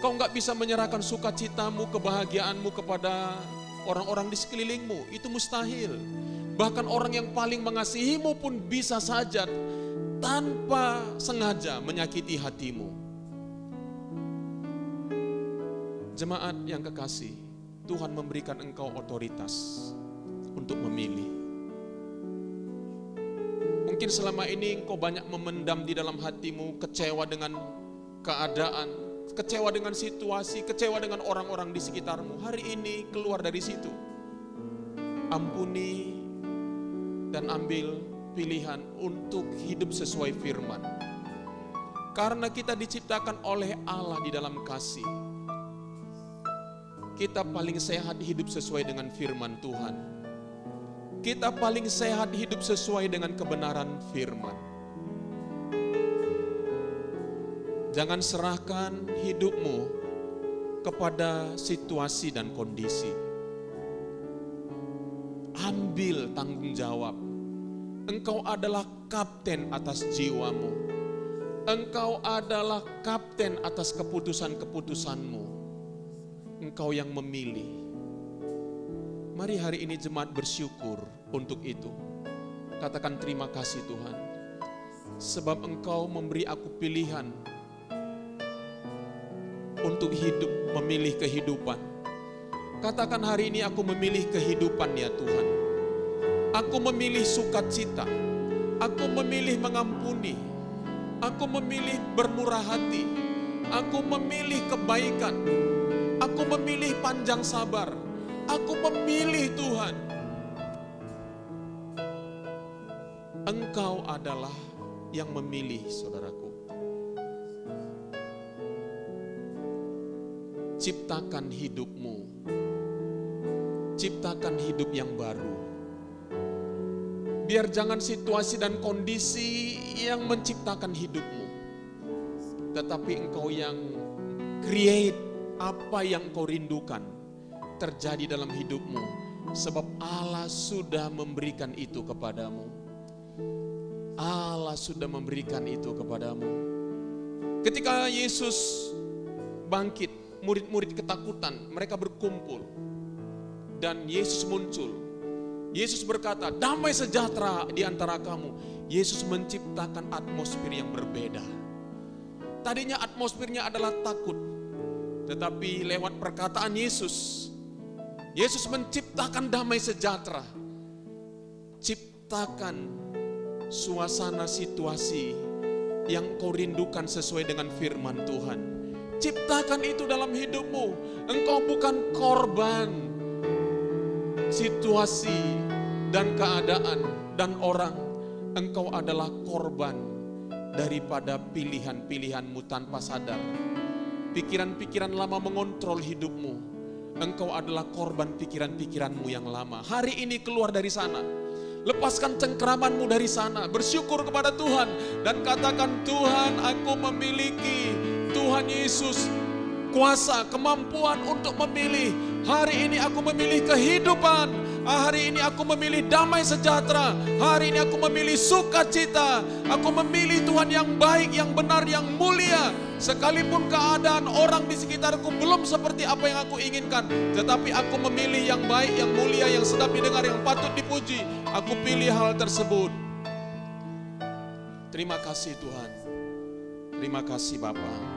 Kau gak bisa menyerahkan sukacitamu, kebahagiaanmu kepada orang-orang di sekelilingmu. Itu mustahil. Bahkan orang yang paling mengasihimu pun bisa saja tanpa sengaja menyakiti hatimu. Jemaat yang kekasih, Tuhan memberikan engkau otoritas untuk memilih. Mungkin selama ini engkau banyak memendam di dalam hatimu, kecewa dengan keadaan, kecewa dengan situasi, kecewa dengan orang-orang di sekitarmu. Hari ini keluar dari situ. Ampuni dan ambil pilihan untuk hidup sesuai firman. Karena kita diciptakan oleh Allah di dalam kasih. Kita paling sehat hidup sesuai dengan firman Tuhan. Kita paling sehat hidup sesuai dengan kebenaran firman. Jangan serahkan hidupmu kepada situasi dan kondisi. Ambil tanggung jawab. Engkau adalah kapten atas jiwamu. Engkau adalah kapten atas keputusan-keputusanmu. Engkau yang memilih. Mari hari ini jemaat bersyukur untuk itu. Katakan terima kasih Tuhan. Sebab Engkau memberi aku pilihan untuk hidup, memilih kehidupan. Katakan hari ini aku memilih kehidupan ya Tuhan. Aku memilih sukacita, aku memilih mengampuni, aku memilih bermurah hati, aku memilih kebaikan, aku memilih panjang sabar, aku memilih Tuhan. Engkau adalah yang memilih, saudaraku. Ciptakan hidupmu, ciptakan hidup yang baru. Biar jangan situasi dan kondisi yang menciptakan hidupmu. Tetapi engkau yang create apa yang kau rindukan terjadi dalam hidupmu. Sebab Allah sudah memberikan itu kepadamu. Allah sudah memberikan itu kepadamu. Ketika Yesus bangkit, murid-murid ketakutan, mereka berkumpul. Dan Yesus muncul. Yesus berkata, damai sejahtera di antara kamu. Yesus menciptakan atmosfer yang berbeda. Tadinya atmosfernya adalah takut. Tetapi lewat perkataan Yesus, Yesus menciptakan damai sejahtera. Ciptakan suasana situasi yang kau rindukan sesuai dengan firman Tuhan. Ciptakan itu dalam hidupmu. Engkau bukan korban situasi dan keadaan dan orang. Engkau adalah korban daripada pilihan-pilihanmu tanpa sadar. Pikiran-pikiran lama mengontrol hidupmu. Engkau adalah korban pikiran-pikiranmu yang lama. Hari ini keluar dari sana. Lepaskan cengkeramanmu dari sana. Bersyukur kepada Tuhan dan katakan, Tuhan, aku memiliki Tuhan Yesus kuasa, kemampuan untuk memilih. Hari ini aku memilih kehidupan. Hari ini aku memilih damai sejahtera. Hari ini aku memilih sukacita. Aku memilih Tuhan yang baik, yang benar, yang mulia. Sekalipun keadaan orang di sekitarku belum seperti apa yang aku inginkan, tetapi aku memilih yang baik, yang mulia, yang sedap didengar, yang patut dipuji. Aku pilih hal tersebut. Terima kasih Tuhan. Terima kasih Bapa.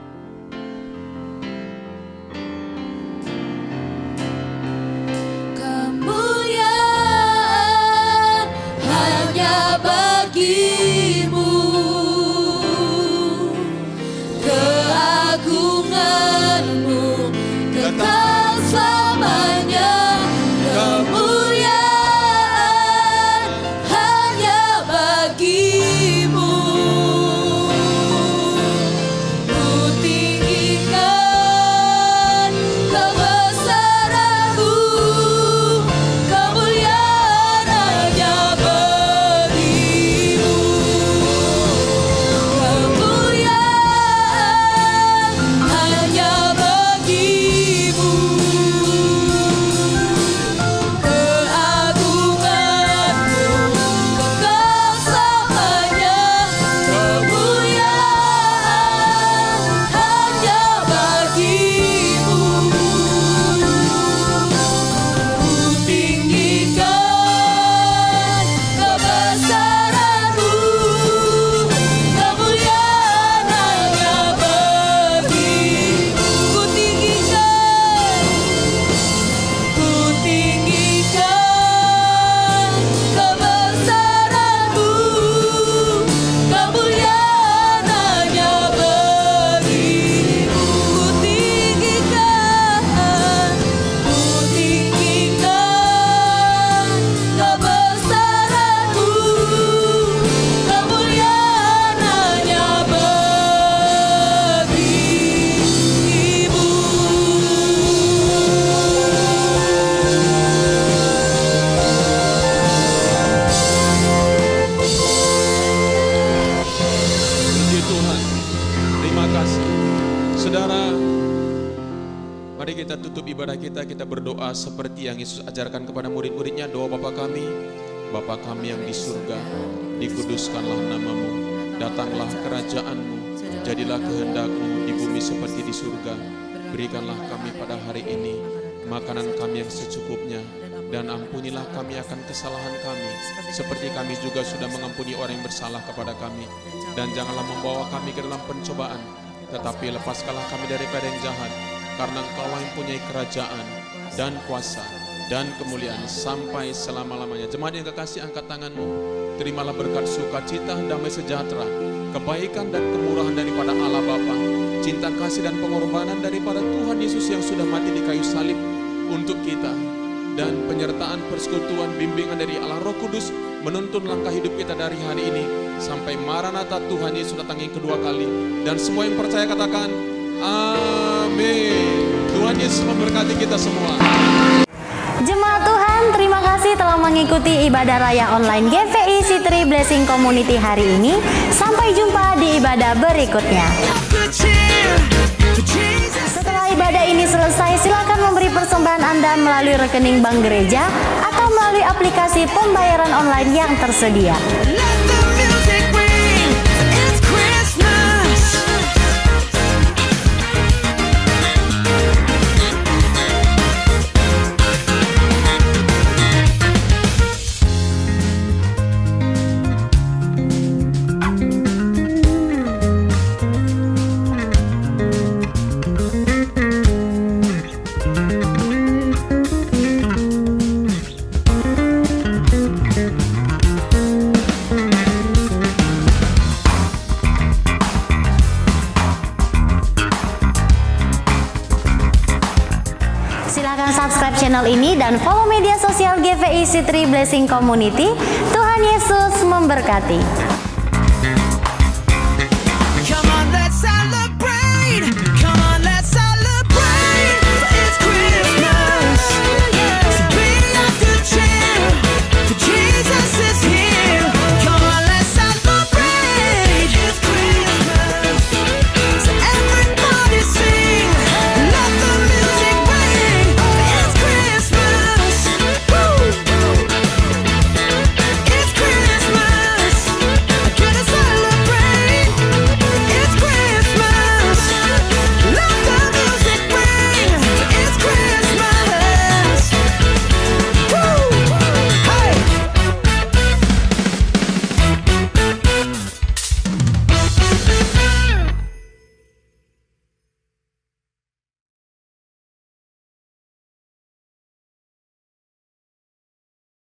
menutup ibadah kita berdoa seperti yang Yesus ajarkan kepada murid-muridnya. Doa Bapa kami yang di surga, dikuduskanlah namamu, datanglah kerajaan-mu, jadilah kehendak-mu di bumi seperti di surga. Berikanlah kami pada hari ini makanan kami yang secukupnya, dan ampunilah kami akan kesalahan kami, seperti kami juga sudah mengampuni orang yang bersalah kepada kami. Dan janganlah membawa kami ke dalam pencobaan, tetapi lepaskanlah kami daripada yang jahat, karena Engkau yang mempunyai kerajaan dan kuasa dan kemuliaan sampai selama-lamanya. Jemaat yang kekasih, angkat tanganmu. Terimalah berkat sukacita, damai sejahtera, kebaikan dan kemurahan daripada Allah Bapa, cinta kasih dan pengorbanan daripada Tuhan Yesus yang sudah mati di kayu salib untuk kita, dan penyertaan persekutuan bimbingan dari Allah Roh Kudus menuntun langkah hidup kita dari hari ini sampai Maranatha Tuhan Yesus datang yang kedua kali. Dan semua yang percaya katakan amin. Tuhan Yesus memberkati kita semua. Jemaat Tuhan, terima kasih telah mengikuti ibadah raya online GVI C3 Blessing Community hari ini. Sampai jumpa di ibadah berikutnya. Setelah ibadah ini selesai, silakan memberi persembahan Anda melalui rekening bank gereja atau melalui aplikasi pembayaran online yang tersedia. Silakan subscribe channel ini dan follow media sosial GVI C3 Blessing Community. Tuhan Yesus memberkati.